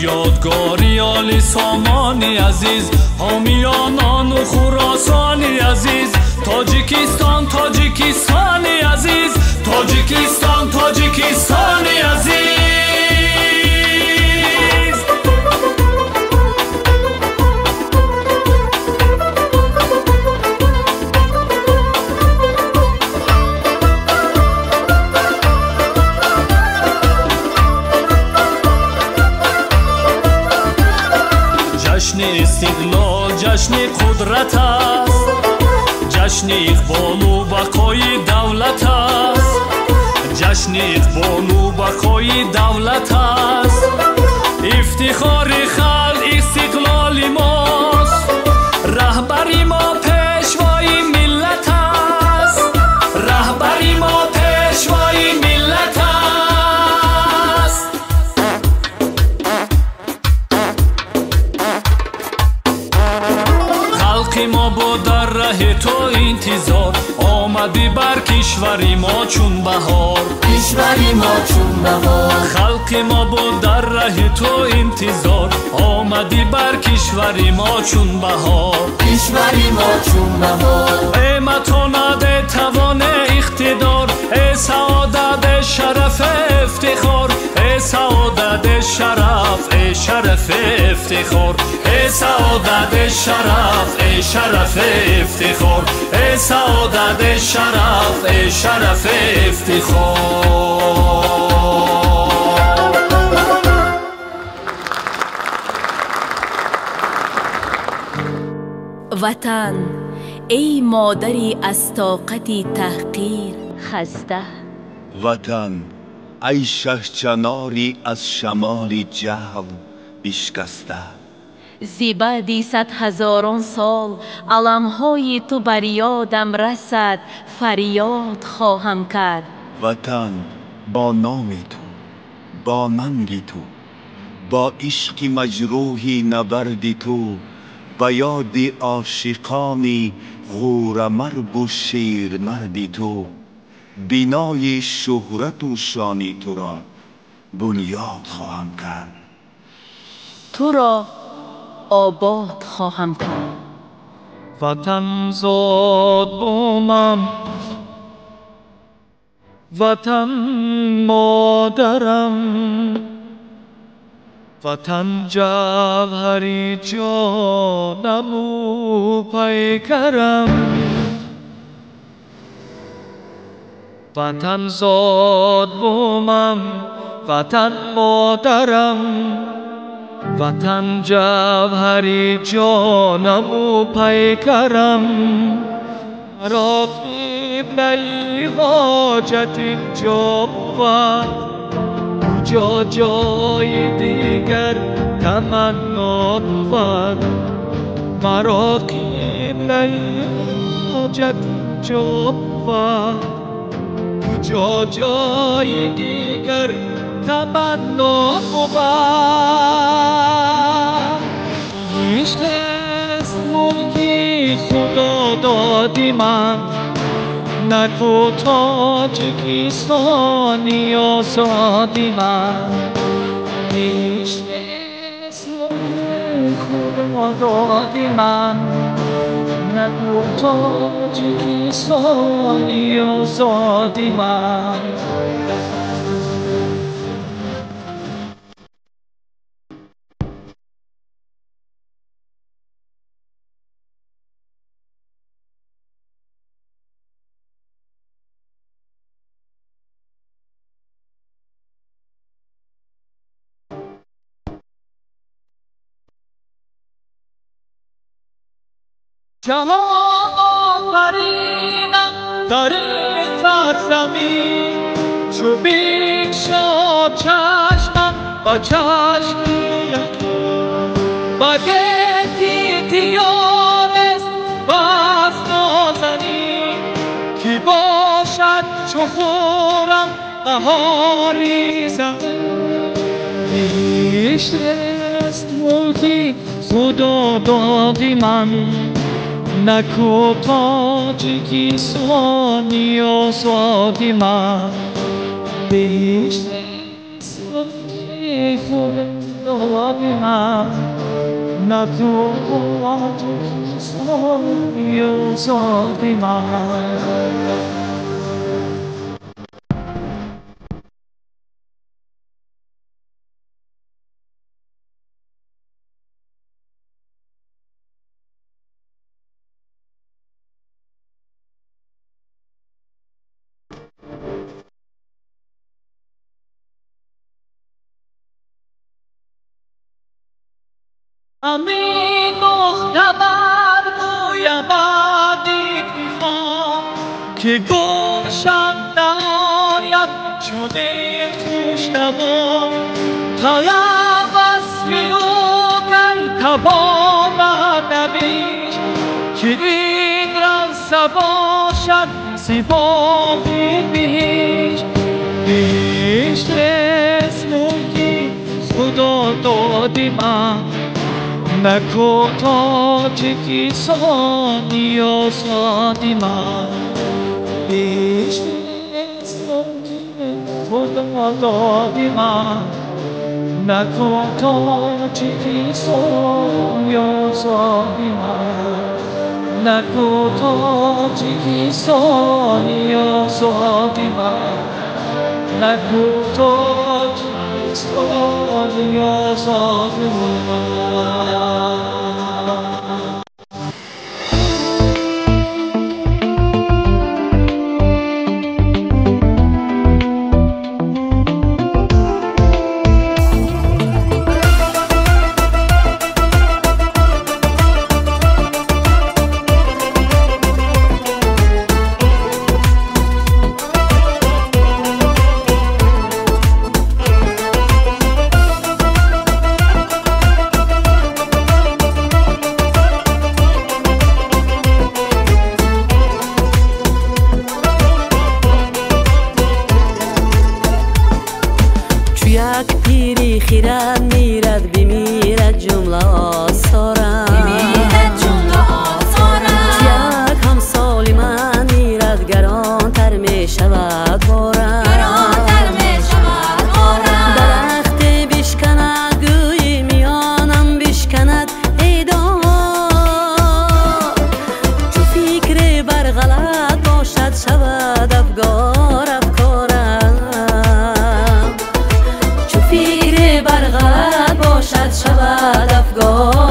S5: یادگاری آل سامانی عزیز حامیانان و خراسانی عزیز تاجیکستان تاجیکستانی عزیز تاجیکستان تاجیکستانی عزیز جشن استقلال جشن قدرت است جشن اقبال و بقای دولت است جشن اقبال و بقای دولت است افتخار خلق استقلال ماست رهبری ما پیشوای ملت است رهبری ما پیشوای ملت است خلق ما با در ره تو انتظار آمدی بر کشوری ما چون بهار
S3: کشوری ما چون بهار
S5: خلق ما با در ره تو انتظار آمدی بر کشوری ما چون بهار
S3: کشوری ما چون بهار
S5: ای متانت توان اقتدار ای سعادت شرف افتخار ای سعادت شرف ای شرف افتخار ای سعادت شرف ای شرف افتخار ای سعادت شرف ای شرف افتخار
S22: وطن ای مادری از طاقت تحقیر خسته
S21: وطن ای شهچناری از شمال جهل بشکسته
S22: زی بعد 100,000 سال علمهای تو بر یادم رسد فریاد خواهم کرد
S21: وطن با نام تو با ننگ تو با عشق مجروحی نبرد تو و یاد عاشقانی غوره مرگ و شیر مرد تو بنای شهرت و شانی تو را بنیاد خواهم کرد
S22: تو را آباد خواهم کرد
S7: وطن زاد بومم وطن مادرم وطن جوهری جانم و پیکرم وطن زاد بومم وطن مادرم وطن جوهری جانم و پیکرم مرا قبله حاجت اینجا بود کجا جای دیگر تمنا بود مرا قبله حاجت اینجا بود کجا جای دیگر تمنا بود عشق است ملکی خدا دادی من نه تو تاجیکستانی آزادی من عشق است ملکی خدا دادی من نه تو تاجیکستانی آزادی من جهان آفریدم در سرزمین چو بگشاد چشمم با چشم یکی با گیتی دیارست باز نازنین کی باشد چو خورم بهاری زمین بیشترست ملکی خدا دادی من نکو تاجیکی سوانی و سوادی من بیشترست ملکی خدا دادی من نکو تاجیکی سوانی و سوادی من امین مختبر گویم بعدی میخوام که گوشم نهاید شده خوشنوا تایم وصفی او کن تبام نبیش که این رنسه باشد سبابی بهیش بیشترست ملکی خدا دادی من نکو تاجیکی سانی و سادی من بیشترست ملکی خدا دادی من نکو تاجیکی سانی و سادی من نکو تاجیکی سانی و سادی من نکو تاجیکی سانی و سادی من
S8: خیرد میرد بمیرد جمله آثارم یک همسال من میرد گرانتر میشود بارم درخت بشکند گوی میانم بشکند ایدان چو فکر بر غلط باشد شود افگار افکارم چو فکر بر غلط باشد شود افگار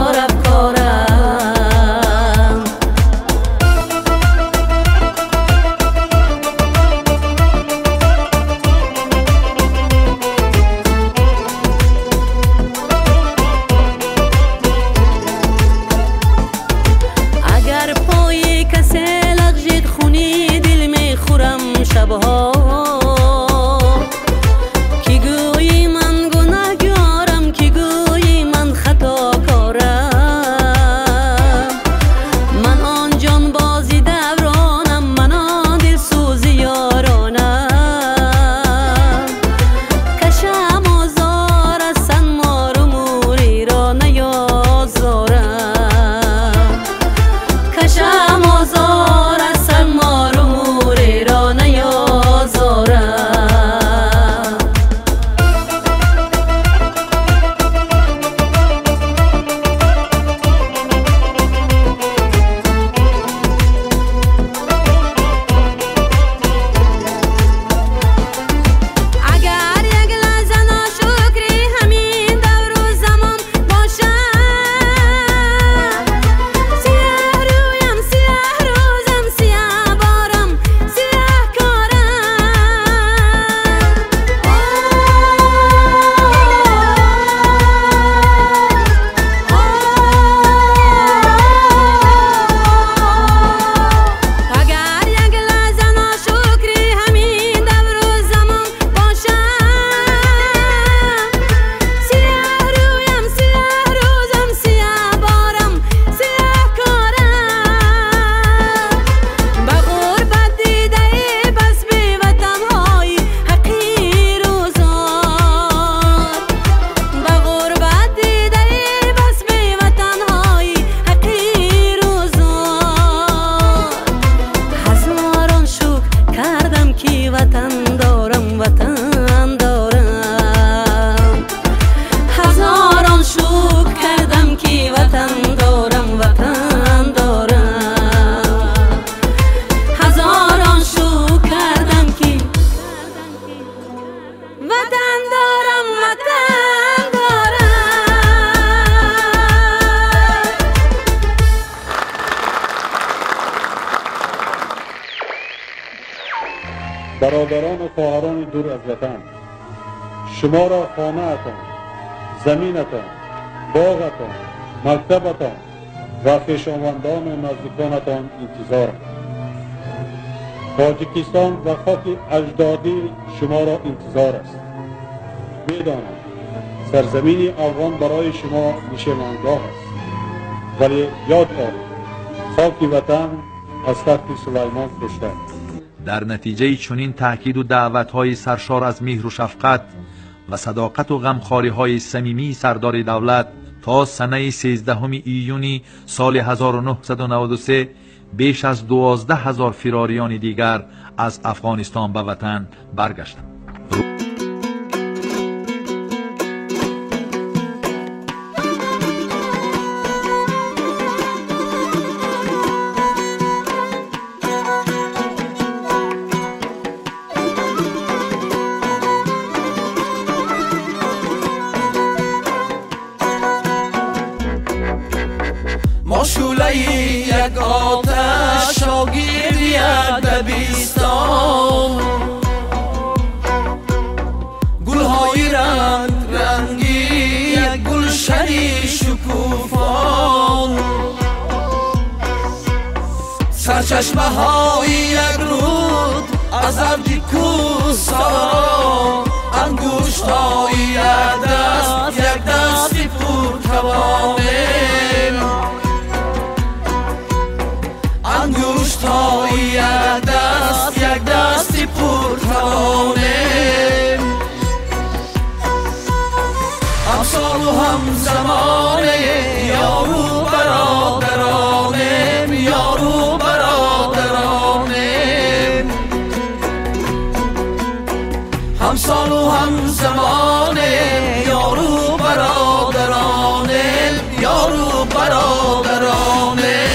S9: برادران و خواهران دور از وطن، شما را خانه‌تان، زمینتان، باغتان، مکتبتان و خویشاوندان و نزدیکانتان انتظار است. تاجیکستان و خاک اجدادی شما را انتظار است. میدانم سرزمین افغان برای شما نشیمنگاه است، ولی یاد آورید خاک وطن از تخت سلیمان خشته است.
S10: در نتیجه چنین تاکید و دعوت‌های سرشار از مهر و شفقت و صداقت و غمخواری‌های صمیمی سردار دولت تا سنه 13 ایونی سال 1993 بیش از 12,000 فراریان دیگر از افغانستان به وطن برگشتند.
S3: شوله یک آتش شاگرد یک دبستان، گلهای رنگ رنگی یک گلشن شکوفان، سرچشمه های یک رود از ابر کوهسارا، انگشت های یک دست پرتوانه، انگشت های یک دست پرتوانه، همسال و همزمانه یارو برادرانه، یارو برادرانه، همسال و همزمانه یارو برادرانه، یارو برادرانه.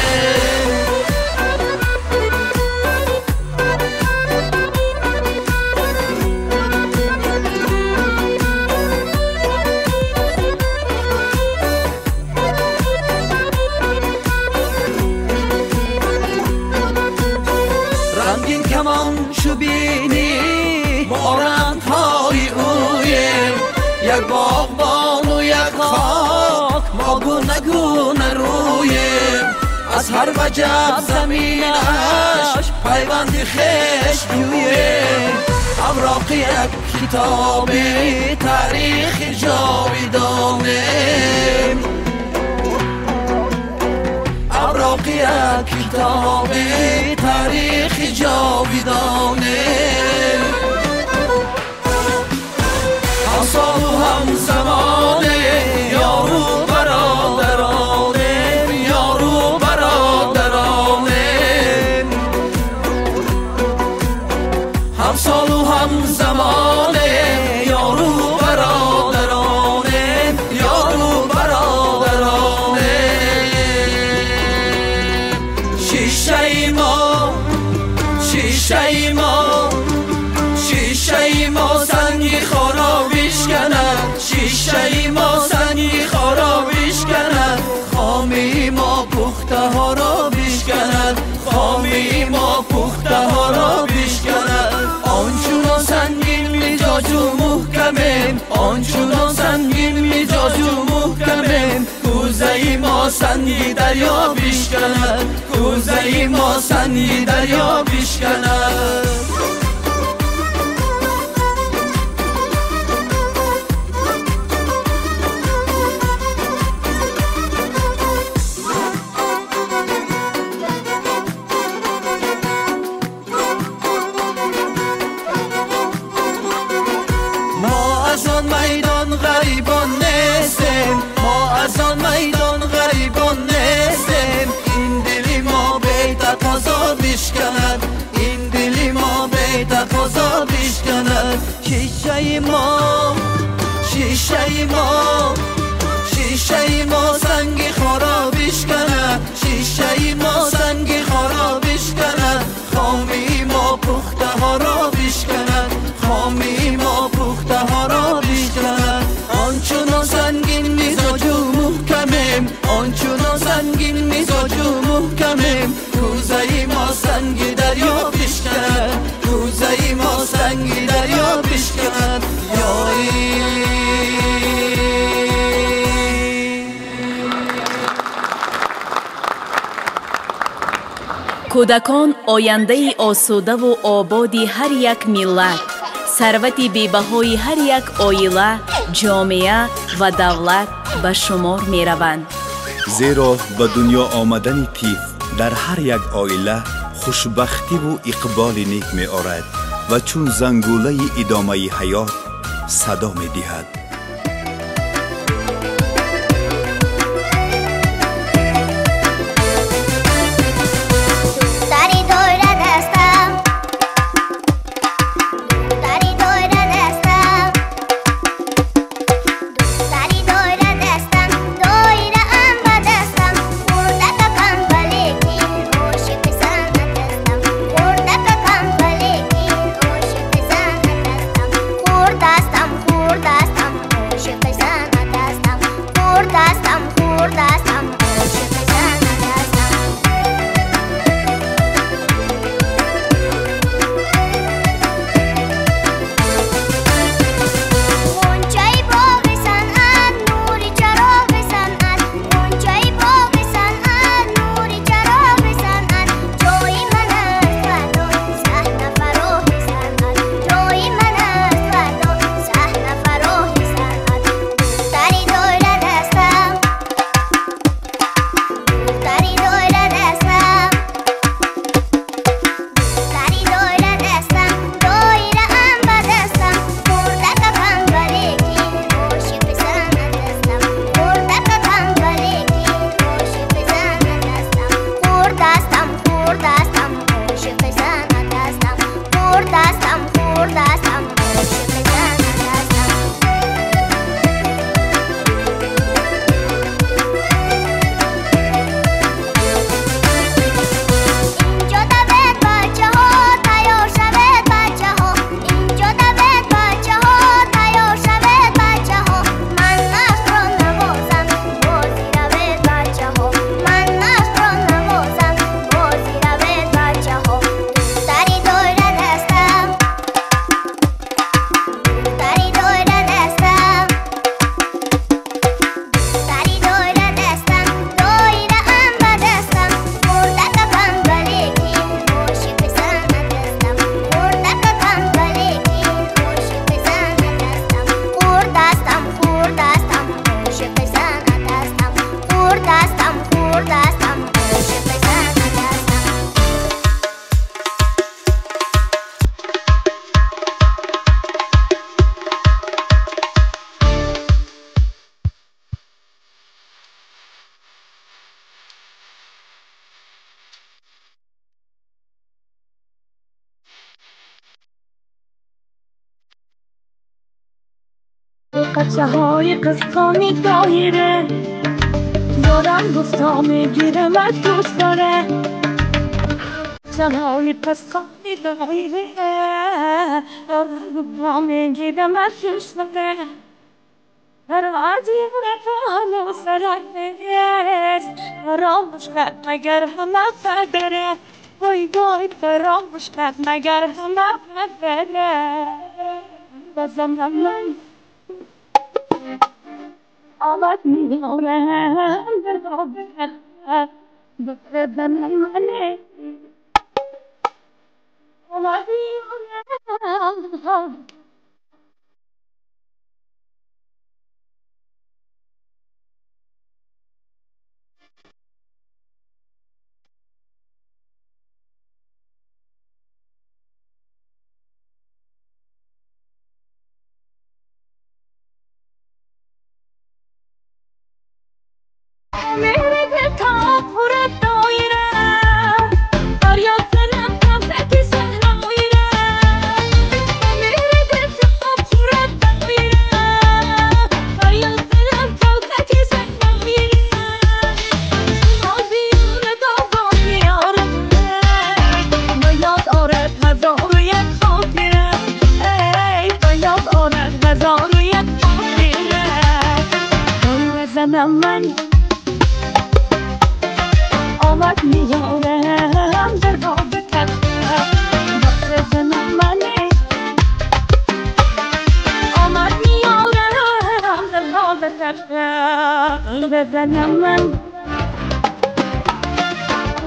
S3: رنگین کمان چو بینی با رنگ‌های اویم، یک باغبان و یک خاک ما گونه گونه رویم، از هر وجب زمینش پیوند خویش جویم، اوراق یک کتاب تاریخ جاویدانه، اوراق یک کتاب تاریخ جاویدانه، همسال و همزمانه یارو برادرانه، یارو برادرانه، همسال و همزمانه یارو برادرانه، یارو برادرانه. شیشه ما شیشه ما شیشه ما سنگی خرابش کند، شیشه ما سنگی خرابش کند، خامی ما پخته ها را بشکند، خامی ما پخته ها را بشکند، آنچنان سنگین مزاج و محکمیم، آنچنان سنگین مزاج و محکمیم، کوزه ما سنگی دریا بشکند، کوزه ما سنگی دریا بشکند. ما از آن میدان غریبان نیستیم، ما از آن میدان غریبان نیستیم، این دلی ما بی تقاضا بشکند، این دلی ما بی تقاضا بشکند. شیشه ما شیشه ما شیشه ما سنگی خرابش کند، شیشه ما سنگی خرابش کند، خامی ما پخته ها را بشکند، خامی ما پخته ها را بشکند، آنچنان سنگین مزاج و محکمیم، آنچنان سنگین مزاج و محکمیم، کوزه ما سنگی دریا بشکند، کوزه ما
S22: کودکان آینده آسوده و آبادی هر یک ملت، ثروت بی‌بهای هر یک عائله، جامعه و دولت به شمار می روند.
S11: زیرا به دنیا آمدن طفل در هر یک عائله خوشبختی و اقبال نیک می آورد و چون زنگوله ادامه حیات صدا می دهد.
S7: قطعه های قسطانی دایره دارم گفتا میگیره و دوست داره قطعه های قسطانی دایره دارم گفتا میگیره و دوست داره هر عدیم رفعه و سرعه نیست فراموش کرد مگر همه برداره وای وای فراموش کرد مگر همه برداره بازم من آمد میارم بفرد منه آمد میارم میره تا پر دایره فریاد زنم تمسکی صحرایره میره تا پر دایره فریاد زنم تمسکی صحرایره آزیون داغا میاره باید آرد هزار و یک خاطره باید آرد هزار و یک خاطره دایره زنم من آمد میارم در باب کتم وقت زنم منه آمد میارم در باب کتم بزنم من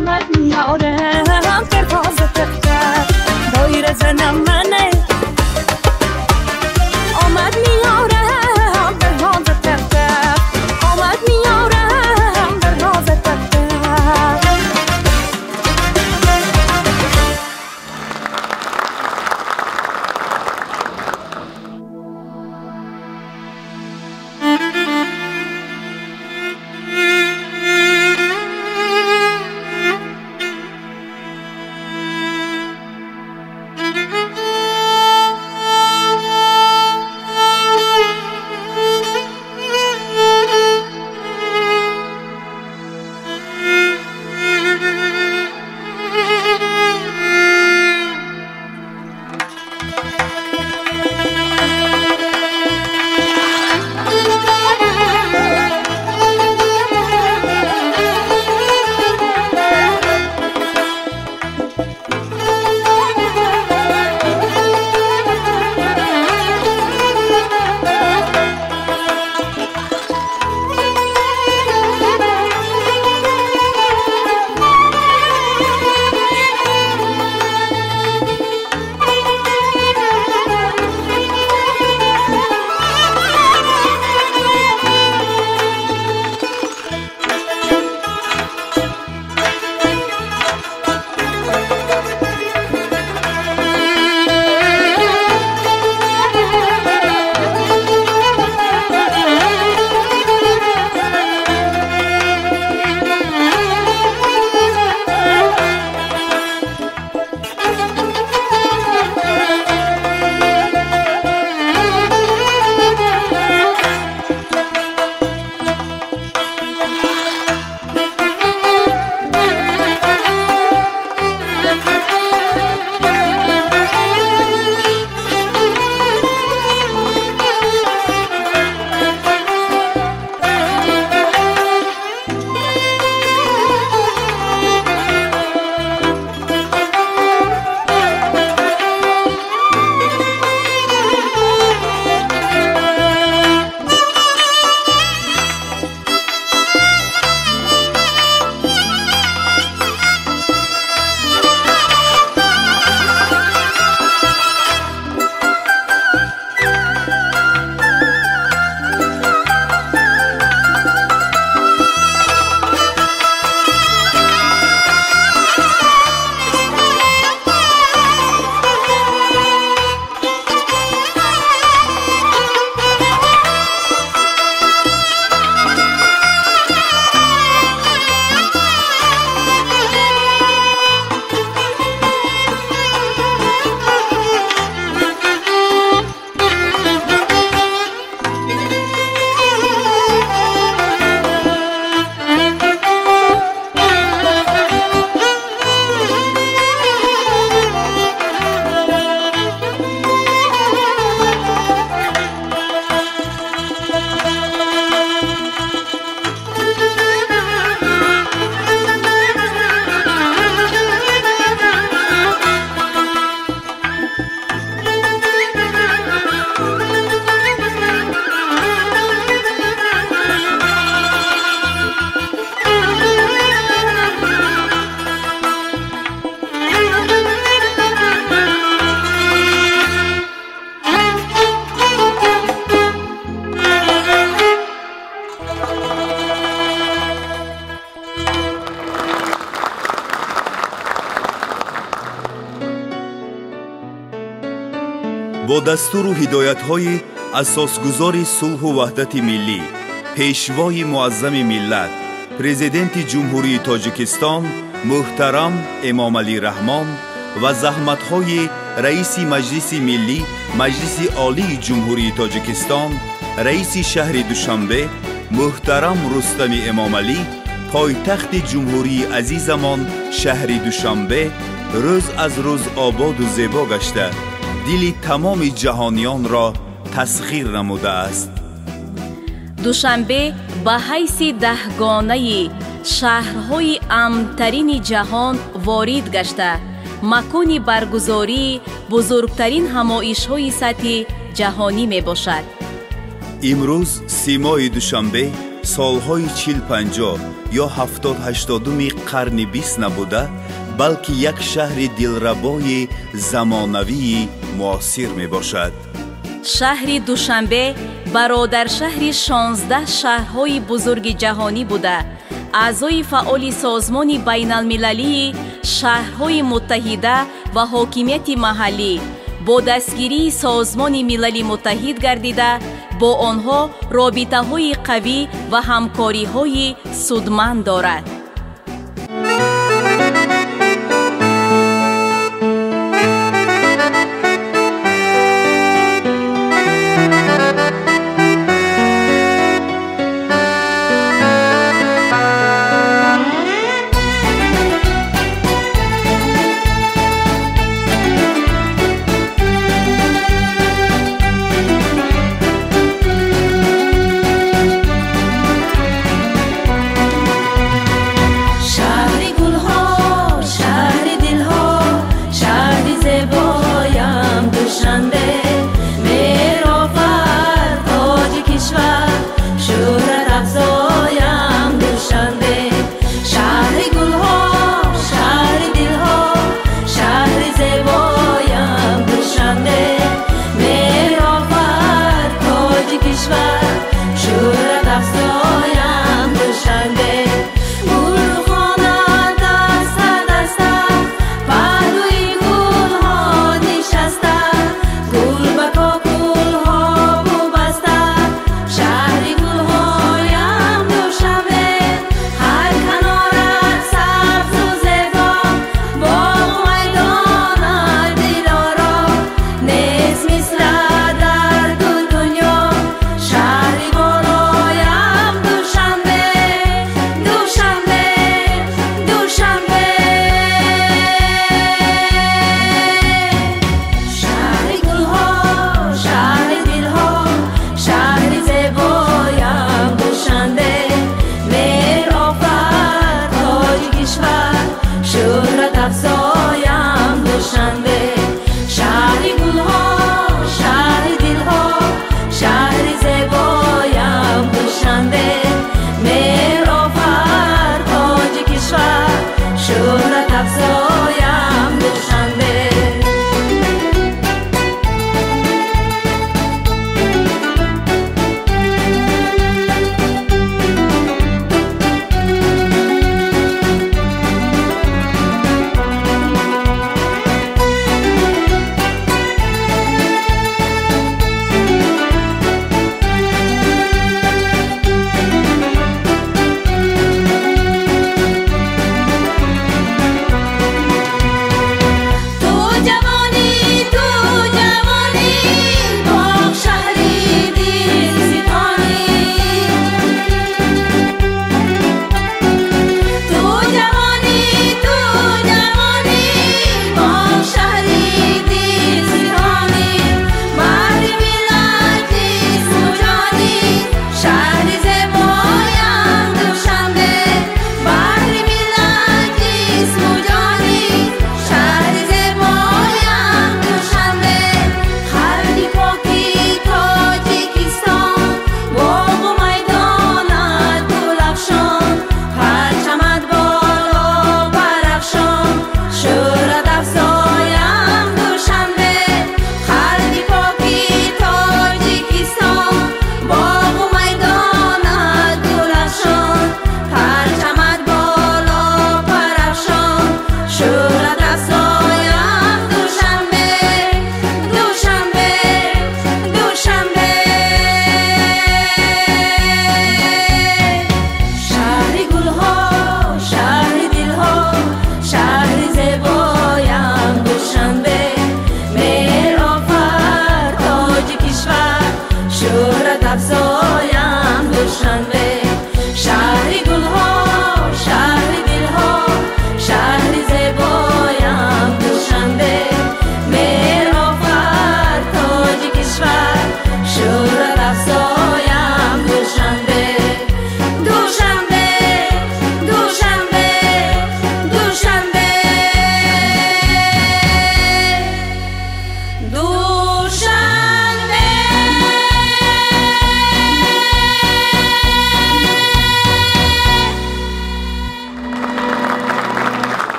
S7: آمد میارم پرواز تختر دایر زنم منه آمد میارم پرواز تختر آمد میارم پرواز تختر
S11: با دستور و هدایت‌های اساسگذار صلح و وحدت ملی، پیشوای معظم ملت، پرزیدنت جمهوری تاجیکستان محترم امام علی رحمان و زحمت‌های رئیس مجلس ملی مجلس عالی جمهوری تاجیکستان، رئیس شهر دوشنبه محترم رستم امام علی، پایتخت جمهوری عزیزمان شهر دوشنبه روز از روز آباد و زیبا گشته دل تمام جهانیان را تسخیر نموده است.
S22: دوشنبه به حیث دهگانه شهرهای امن‌ترین جهان وارد گشته مکان برگزاری بزرگترین همایش‌های سطح جهانی می باشد.
S11: امروز 3 ماه دوشنبه солҳои 40-50 ё 70-80 қарни 20 набуда, балки як шаҳри дилрабои замонавии муосир мебошад.
S22: шаҳри душанбе бародаршаҳри 16 шаҳрҳои бузурги ҷаҳонӣ буда, аъзои фаъоли созмони байналмилалии шаҳрҳои муттаҳида ва ҳокимияти маҳаллӣ бо дастгирии созмони милали муттаҳид гардида, бо онҳо робитаҳои қавӣ ва ҳамкориҳои судманд дорад.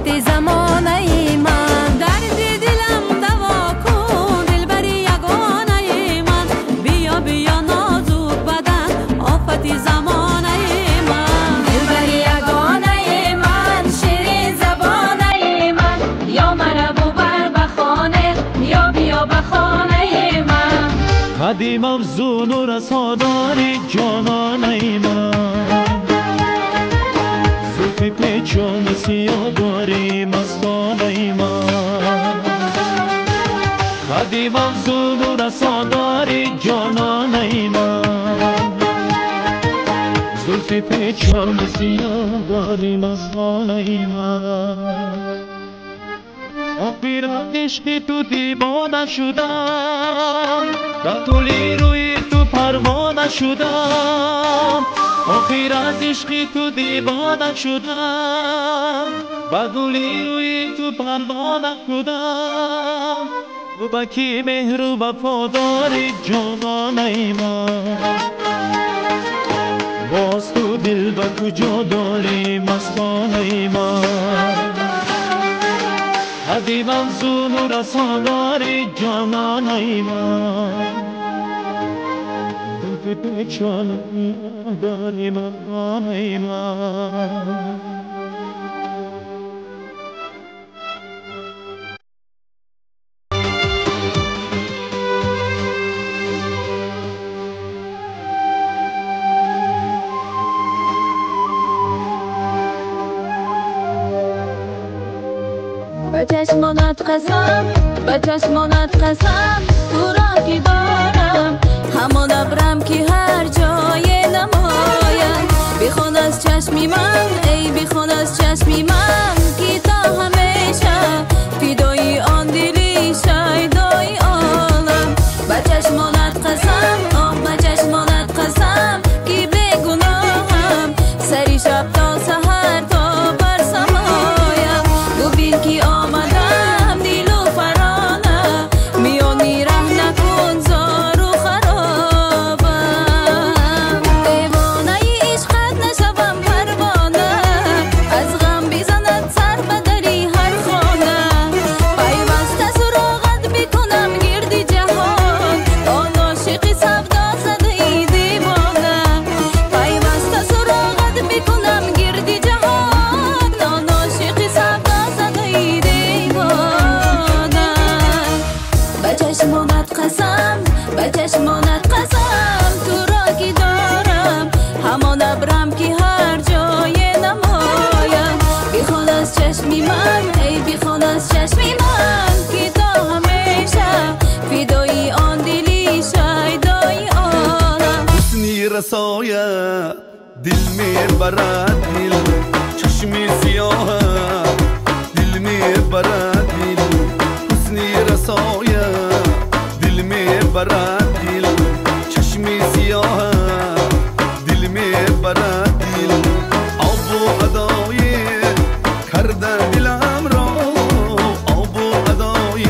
S8: آفت زمانه من درد دلم دوا کن دلبری یگانه من بیا بیا نازک بدن آفت زمانه من دلبری یگانه من شیرین زبانه من یا مرا ببر به خانه یا بیا به خانه من
S5: قدیم افزون و رساداری جانانه من زلف پیچان سیاه داری مستانه من قدیم افزون و رساداری جانانه من زلف پیچان سیاه داری مستانه من آخر از عشق تو دیوانه شدم رفتولی روی تو پروانه شدم آخر از عشق تو دیوانه شدم بدولی روی تو پروانه شدم تو بکی مهر و وفاداری جانانه من باز تو دل به کجا داری مستانه من قدیم افزون و رساداری جانانه من تو پیچان داری مستانه من
S8: به چشمانت قسم به چشمانت قسم تو را که دارم همان ابرم که هر جای نمایم بخوان از چشمی من ای بخوان از چشمی من که تا همیشه فدای آن دلی شیدای عالم به چشمانت قسم آه به چشمانت قسم که بگناهم سری شب تا سحر تا بر سمایم گویل که آمدم دل و فرانه میانی ره نکن زار و خرابم دیوانه عشقت نشوم پروانه از غم بزند سر به دری هر خانه پیوسته سراغت بکنم گردی جهان آن عاشق سودا زده ای دیوانه پیوسته سراغت بکنم گردی جهان آن عاشق سودا زده ای دیوانه به چشمانت قسم به چشمانت قسم تو را که دارم همان ابرم که هر جای نمایم بخوان از چشمی من ای بخوان از چشمی من که تا همیشه فدای آن دلی شیدای عالم
S3: حسنی رسایت دل میبرد دل چشمی سیاه دل میبرد دل حسنی رسایت دل میبرد دل چشمی سیاه دل میبرد دل آب و ادای کرده دلم را آب و ادای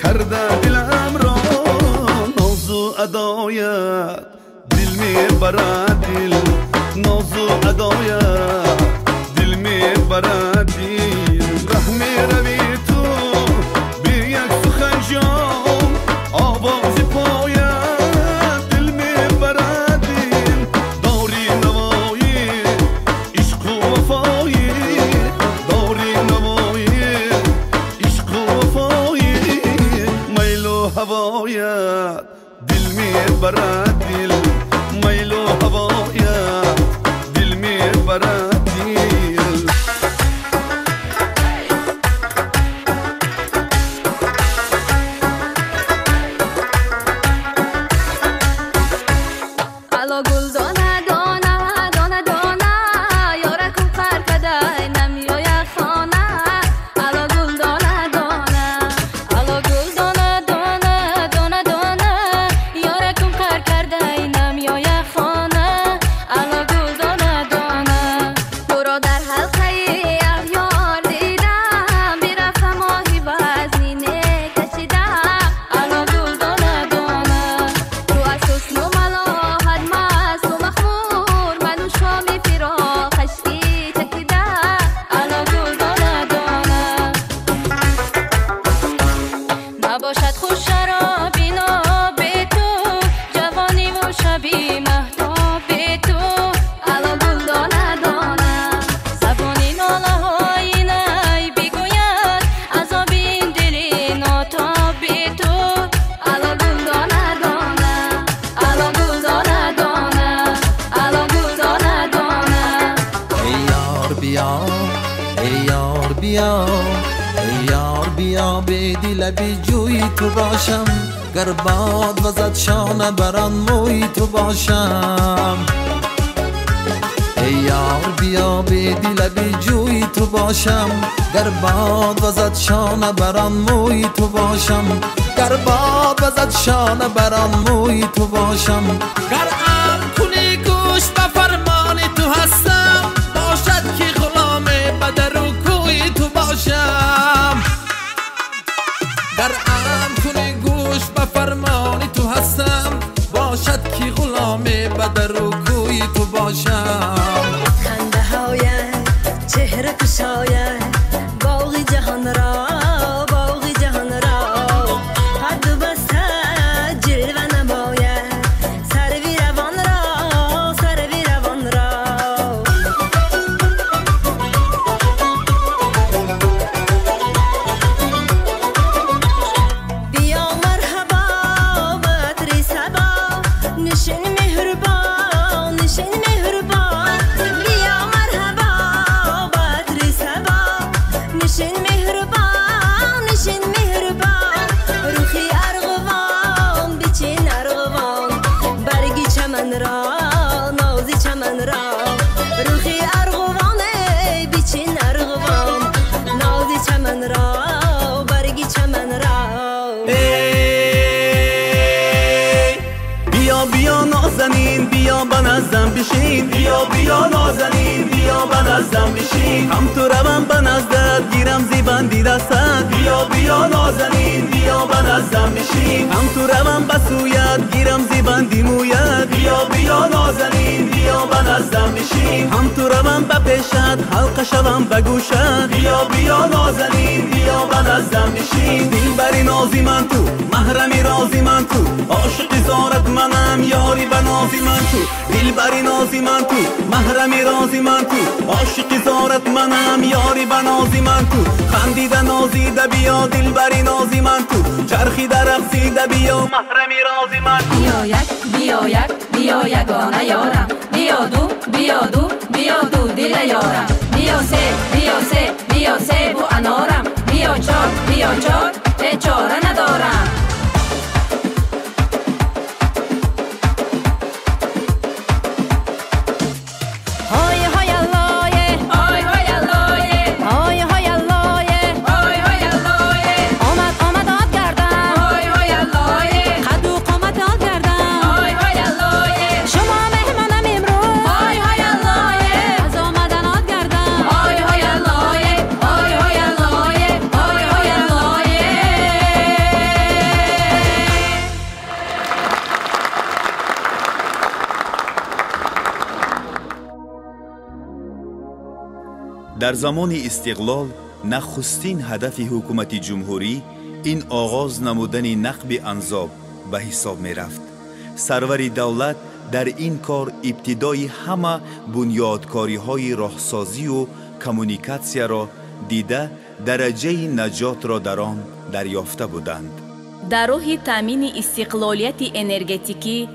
S3: کرده دلم را ناز و ادایت دل میبرد دل ناز و ادایت دل میبرد دل ره میروی تو بی یک سخن جام آواز پایت دل میبرد دل داری نوایی عشق و وفایی داری نوایی عشق و وفایی میل و هوایت دل میبرد دل میل و هوایت دل میبرد دل
S8: الا گل دانه دانه دانه دانه یارکم خر کده نمیای خانه الا گل دانه دانه الا گل دانه دانه دانه دانه یارکم خر کرده نمیای خانه الا گل دانه دانه
S3: لبی جوی تو باشم گر باد وزد شانه بران موی تو باشم ای یار بیا بیدی لبی جوی تو باشم گر باد وزد شانه بران موی تو باشم گر باد وزد شانه بران موی تو باشم گر ام کنی گوش به فرمان تو هستم باشد که غلام بدر و کوی تو باشم گر ام کنی گوش به فرمان تو هستم باشد که غلام بدر و کوی تو باشم
S12: خنده هایت چهره کشایت باقی جهان را باقی جهان را قد و بسته جلوه نماید سروی روان را سروی روان را بیا مرحبا بدری سبا نشین مهربان نشین مهربان بیا مرحبا بدری سبا نشین مهربان نشین مهربان روحی ارغوان بچین ارغوان برگی چمن را نازی چمن را روحی ارغوان بچین ارغوان نازی چمن را برگی چمن را
S3: بیا بیا نازنین بیا به نزدم بشین بیا بیا نازنین بیا به نزدم بشین هم تو روم به نزدت گیرم زیبندی دستت بیا بیا نازنین بیا به نزدم بشین هم تو روم به سویت گیرم زیبندی مویت بیا بیا نازنین بیا به نزدم بشین هم تو روم به پیشت حلقه شوم به گوشت بیا بیا نازنین بیا به نزدم بشین دلبری نازی من تو محرمی رازی من تو عاشق زارت منم یاری به نازی من تو دلبری نازی من تو محرمی رازی من تو عاشق زارت منم یاری به نازی من تو خندیده نازیده بیا دلبری نازی من تو چرخیده رقصیده بیا محرمی رازی من تو
S13: بیا یک بیا یک بیا یگانه یارم بیا دو بیا دو بیا دو دل یارم بیا سه بیا سه بیا سه بو انارم بیا چار به چاره ندارم
S11: در زمان استقلال نخستین هدف حکومت جمهوری این آغاز نمودن نقب انصاب به حساب می رفت. سرور دولت در این کار ابتدای همه بنیادکاری های راهسازی و کمونیکاسیا را دیده درجه نجات را در آن دریافته بودند.
S22: در راه تامین استقلالیت انرژتیکی،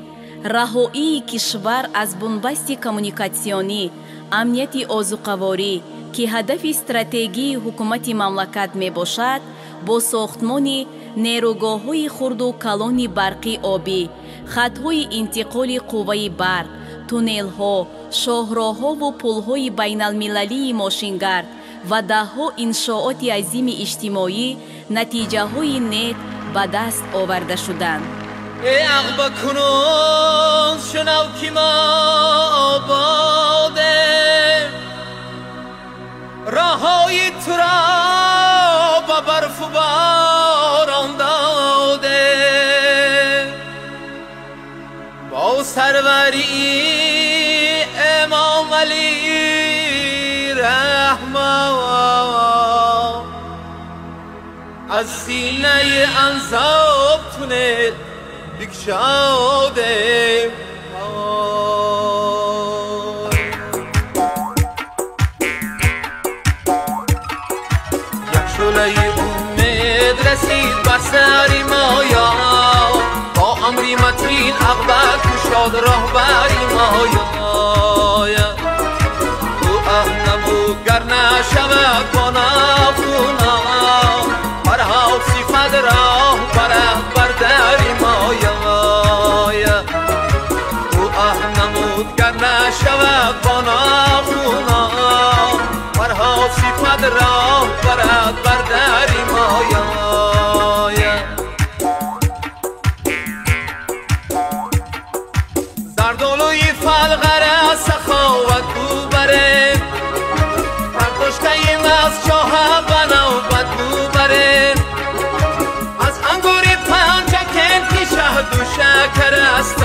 S22: رهایی کشور از بنبست کمونیکاسیونی، امنیت آذوقه‌واری که هدف استراتژی حکومت مملکت می باشد، با ساختمان نیروگاه‌های خرد و کلان برقی آبی، خطهای انتقال قوه برق، تونل‌ها، شاهراه‌ها و پل‌های بین‌المللی ماشینگرد و ده‌ها انشاءات عظیم اجتماعی نتیجه‌های نیک به دست آورده شدند.
S3: ای عقب کنون شنو که ما آباده راههای تو را با برف و باران داده با سروری امام علی رحمان از سینه انصاب تونه بکشاده یک شعله امید رسید به سر ما یا با امری متین عقبت کشاد راهبری ما یا تو اهنمو گر نشود با نفونا فرهاد صفت شهد و شکر است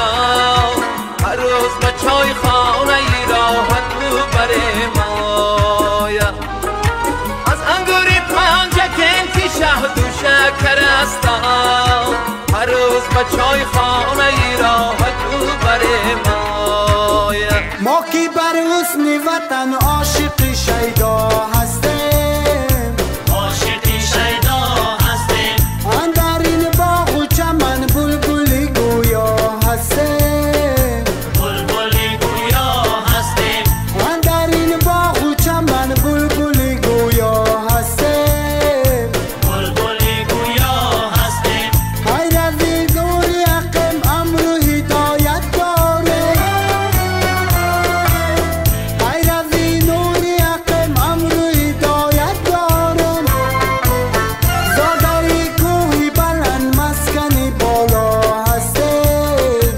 S3: هر روز به چای خانه ای راحت رو بره مایا از انگوری پنجکین که شهد و شکر است هر روز به چای خانه ای راحت رو بره مایا
S14: ما کی بر حسن وطن عاشق شیدا هستیم
S3: عاشق شیدا هستیم
S14: اندر این باغ و چمن بلبلی گویا هستیم
S3: بلبلی گویا هستیم
S14: اندر این باغ و چمن بلبلی گویا هستیم
S3: بلبلی گویا هستیم
S14: های روی دور یقم امرو هدایت داره های روی نور یقم امرو هدایت دارم زاداری کوهی بلند مسکنی بالا هستیم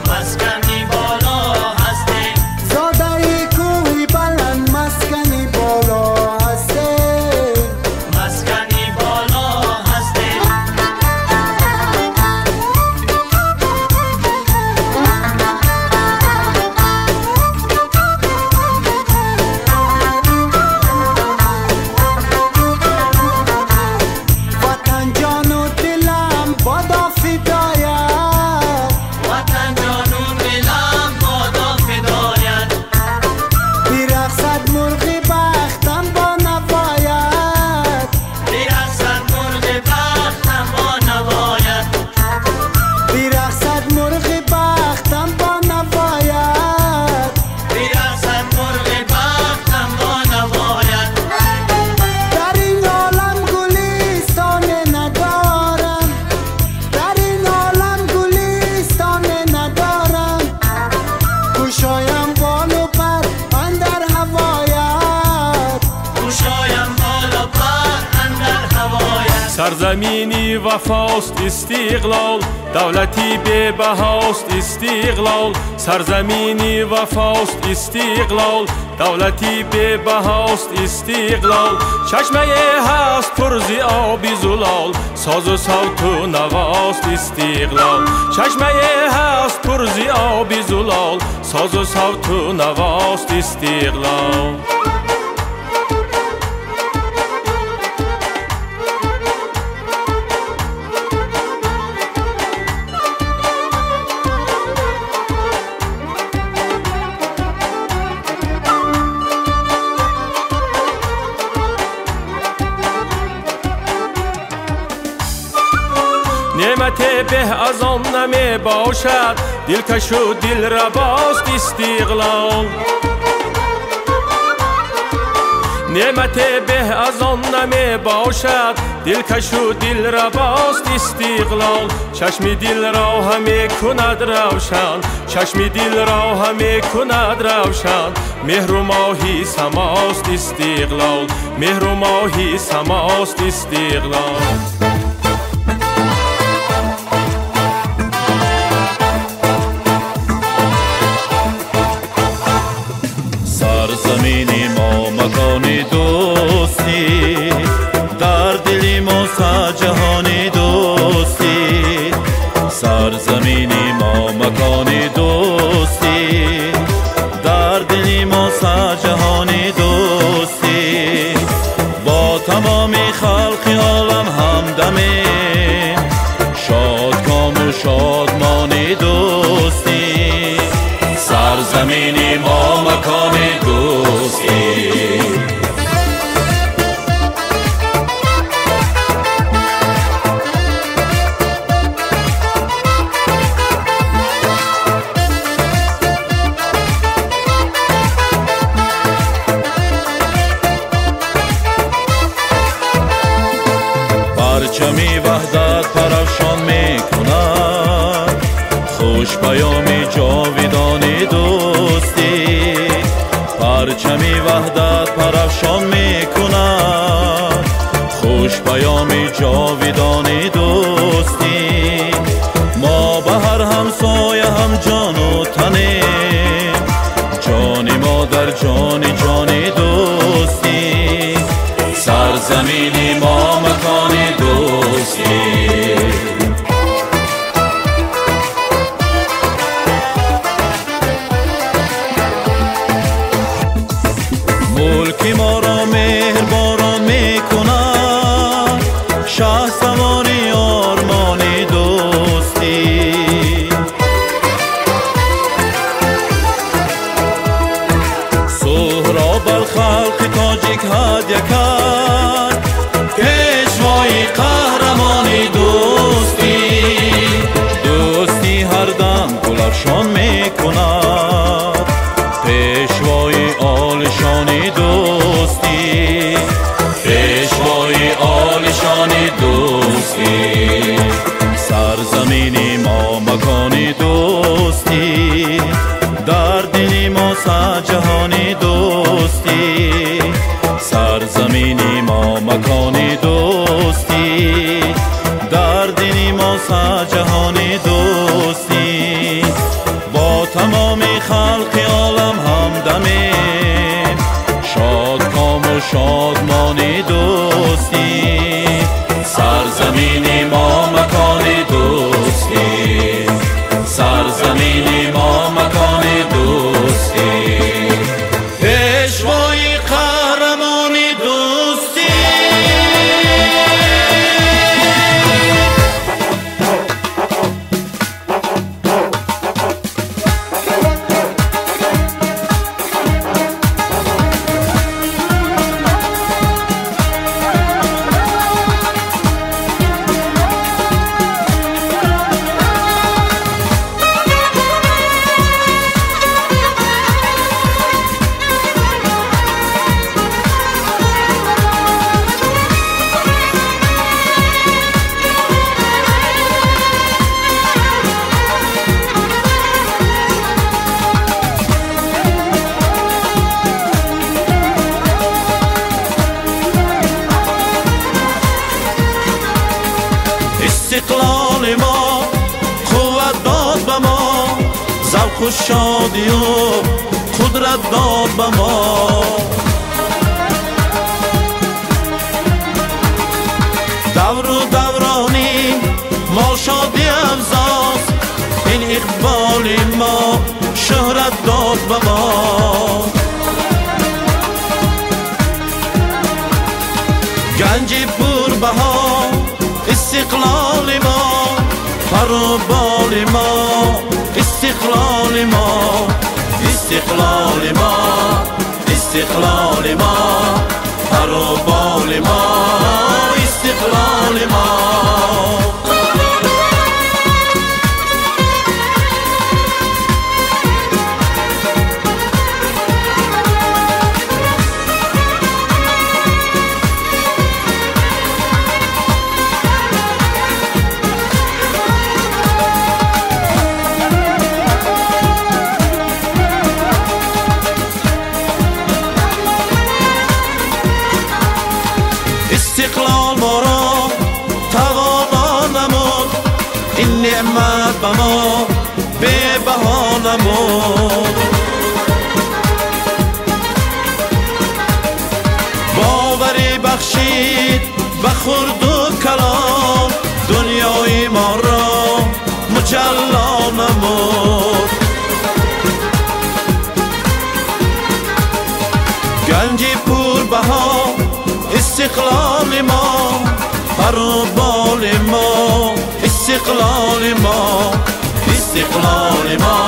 S3: مسکنی بالا هستیم
S14: زاداری کوهی بلند مسکنی بالا هستیم
S3: مسکنی بالا هستیم
S14: وطن جان و دلم بادا فدایت
S3: وطن جان و دلم بادا فدایت
S14: بیرقصد مرغ بختم با نوایت
S3: بیرقصد مرغ بختم با نوایت
S14: بیرقصد مرغ بختم با نوایت
S3: بیرقصد مرغ بختم با نوایت
S14: در این عالم گلیستان ندارم در این عالم گلیستان ندارم گوشایم بال و پر اندر هوایت
S3: گوشایم بال و پر اندر هوایت
S5: سرزمینی وفاست استقلال دولتی به بهاست استقلال سرزمینی وفاست استقلال دولتی به بهاست استقلال چشمه هست پرزی آبی زلال ساز و صوت و نواست استقلال چشمه هست پرزی آبی زلال ساز و صوت و نواست استقلال نعمت به از آن نمی باشد دلکش و دل رباست استقلال نعمت به از آن نمی باشد دلکش و دل رباست استقلال چشم دل را همی کند روشن چشم دل را همی کند روشن مهر و ماهی سماست استقلال مهر و ماهی سماست استقلال
S15: سرزمینی ما مکان دوستی در دل ما صد جهان دوستی سرزمینی ما مکان دوستی در دل ما صد جهان دوستی با تمام خلق عالم همدمیم شادکام و شادمان دوستی سرزمینی ما مکان دوستی پرچمی وحدت پرافشان میکند خوش پیامی جاویدانی دوستی پرچمی وحدت پرافشان میکند خوش پیامی جاویدانی دوستی ما به هر همسایه هم جان و تنیم جان مادر جان جان دوستی سرزمینی ما مکان دوستی بود یکت پیشوای قهرمانی دوستی دوستی هر دم گلفشان میکند پیشوای آلشانی دوستی پیشوای آلشانی دوستی سرزمینی ما مکانی دوستی در دینی ما جهانی دوستی سرزمینی ما مکانی دوستی در دینی ما جهانی دوستی با تمام خلق عالم همدمی شاد کام و شادمانی دوستی سرزمینی ما مکانی دوستی سرزمینی ما مکانی دوستی پیشوای قهرمانی دوستی استقلال ما قوت داد به ما ذوق و شادی و قدرت داد به ما دور و دورانی ما شادی افزاست این اقبال ما شهرت داد به ما گنج پربها استقلال ما پروبال ما استقلال ما استقلال ما استقلال ما پروبال ما استقلال ما استقلال ما را توانا نمود این نعمت به ما بی بها نمود باوری بخشید به خرد و کلام دنیای ما را مجلا نمود گنج پربها استقلال ما پروبال ما استقلال ما استقلال ما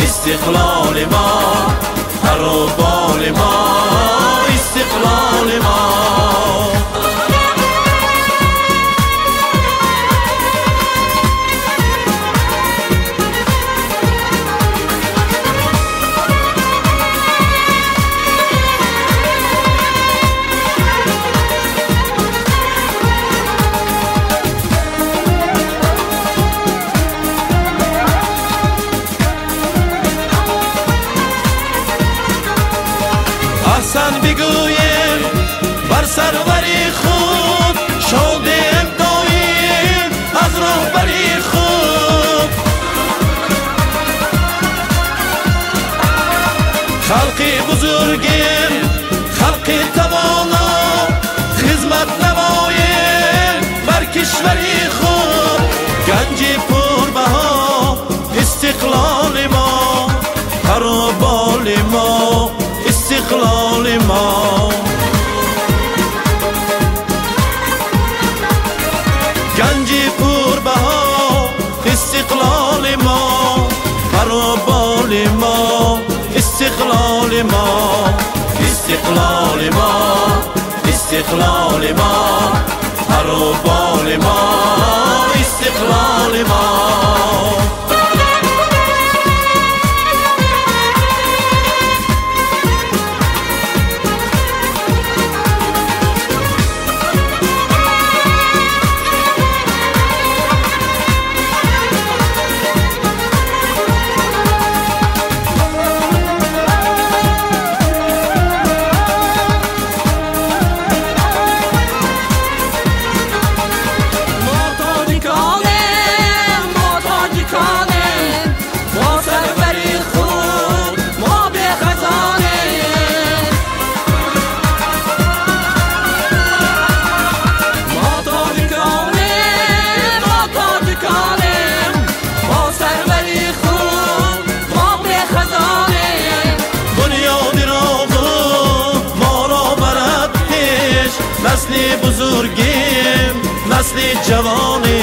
S15: استقلال ما پروبال ما استقلال ما احسن بگویم بر سروری خود شادیم دایم از رهبری خود خلقی بزرگیم خلقی توانا خدمت نمایم بر کشوری خود گنج پربها استقلال ما پروبال ما استقلال ما گنج پربها استقلال ما پروبال ما استقلال ما استقلال ما استقلال ما پر و بال ما استقلال ما نسل بزرگیم نسل جوانی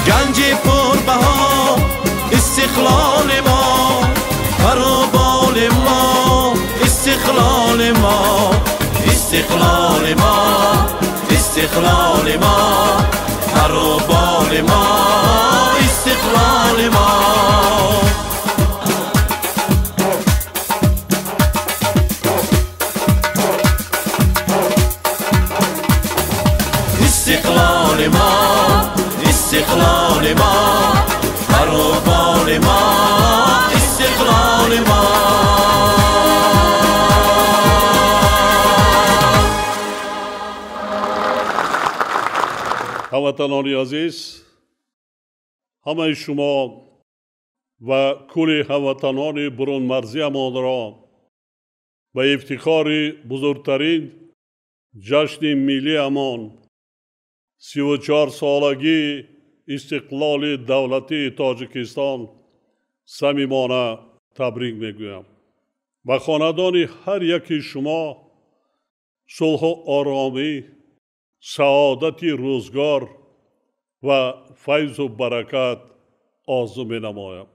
S15: گنج پربها استقلال ما پر و بال ما استقلال ما استقلال ما استقلال ما پر و بال ما استقلال ما استقلال ما استقلال ما پر و بال ما استقلال ما
S4: هموطنان عزیز همه شما و کل هموطنان برون مرزیمان را به افتخار بزرگترین جشن ملی امان 34 سالگی استقلال دولتی تاجیکستان صمیمانه تبریک میگویم. به خاندان هر یکی شما صلح و آرامی، سعادت روزگار و فیض و برکت آرزو مینمایم.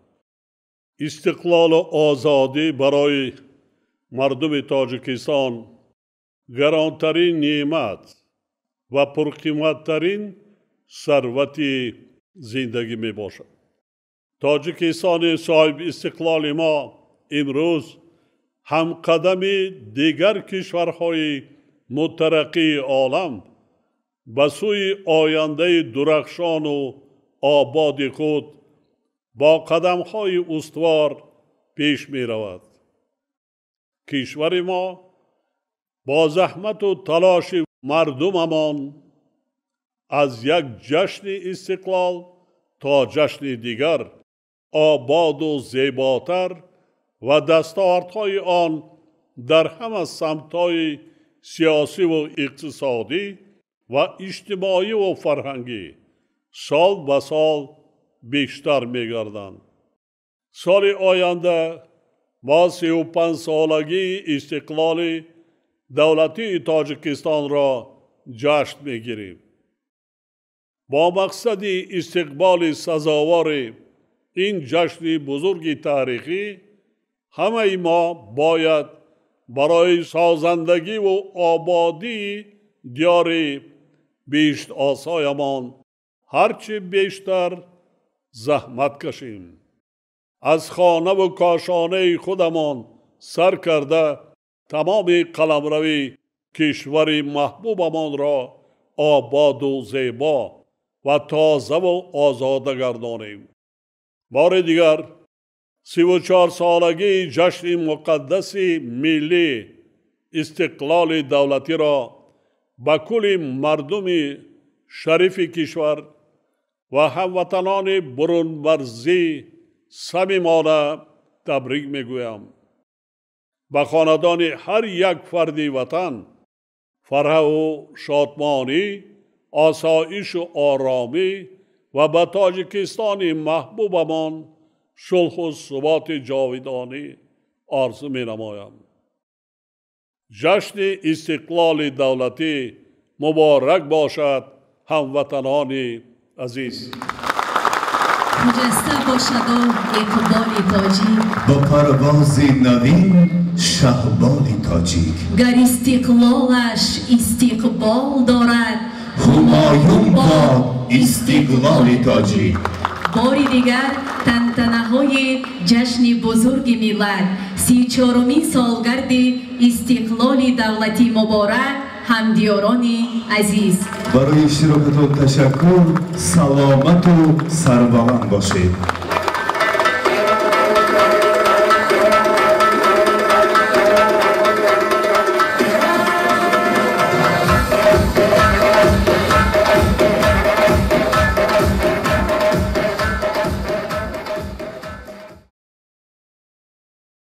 S4: استقلال و آزادی برای مردم تاجیکستان گرانترین نعمت و پرقیمتترین ثروت زندگی می باشد. تاجیکستان صاحب استقلال ما امروز هم قدم دیگر کشورهای مترقی عالم به سوی آینده درخشان و آباد خود با قدمهای استوار پیش می رود. کشور ما با زحمت و تلاش مردممان از یک جشن استقلال تا جشن دیگر آباد و زیباتر و دستاوردهای آن در همه سمت‌های سیاسی و اقتصادی و اجتماعی و فرهنگی سال به سال بیشتر می‌گردند. سال آینده ما 35 سالگی استقلال دولتی تاجیکستان را جشن می‌گیریم. با مقصد استقبال سزاوار این جشن بزرگ تاریخی همه ما باید برای سازندگی و آبادی دیار بیشت آسایمان هرچه بیشتر زحمت کشیم. از خانه و کاشانه خودمان سر کرده تمام قلمروی کشور محبوبمان را آباد و زیبا و تازه و آزاده گردانیم. بار دیگر 34 سالگی جشن مقدس ملی استقلال دولتی را به کل مردم شریف کشور و هموطنان برون مرزی صمیمانه تبریک میگویم. به خاندان هر یک فرد وطن فرح و شادمانی، آسایش و آرامی و به تاجیکستان محبوبمان صلح و ثبات جاودانی آرزو می‌نمایم. جشن استقلال دولتی مبارک باشد هموطنان عزیز.
S16: مجسم باشد و اقبال تاجی
S21: با پرواز نوین شهبال تاجیک
S16: گر استقلالش استقبال دارد
S21: همایون باد استقلال تاجیک
S16: باری دیگر تنتنه های جشن بزرگ ملت 34مین سالگرد استقلال دولتی مبارک همدیاران عزیز
S21: برای اشتراکتان تشکر. سلامت و سربلند باشید.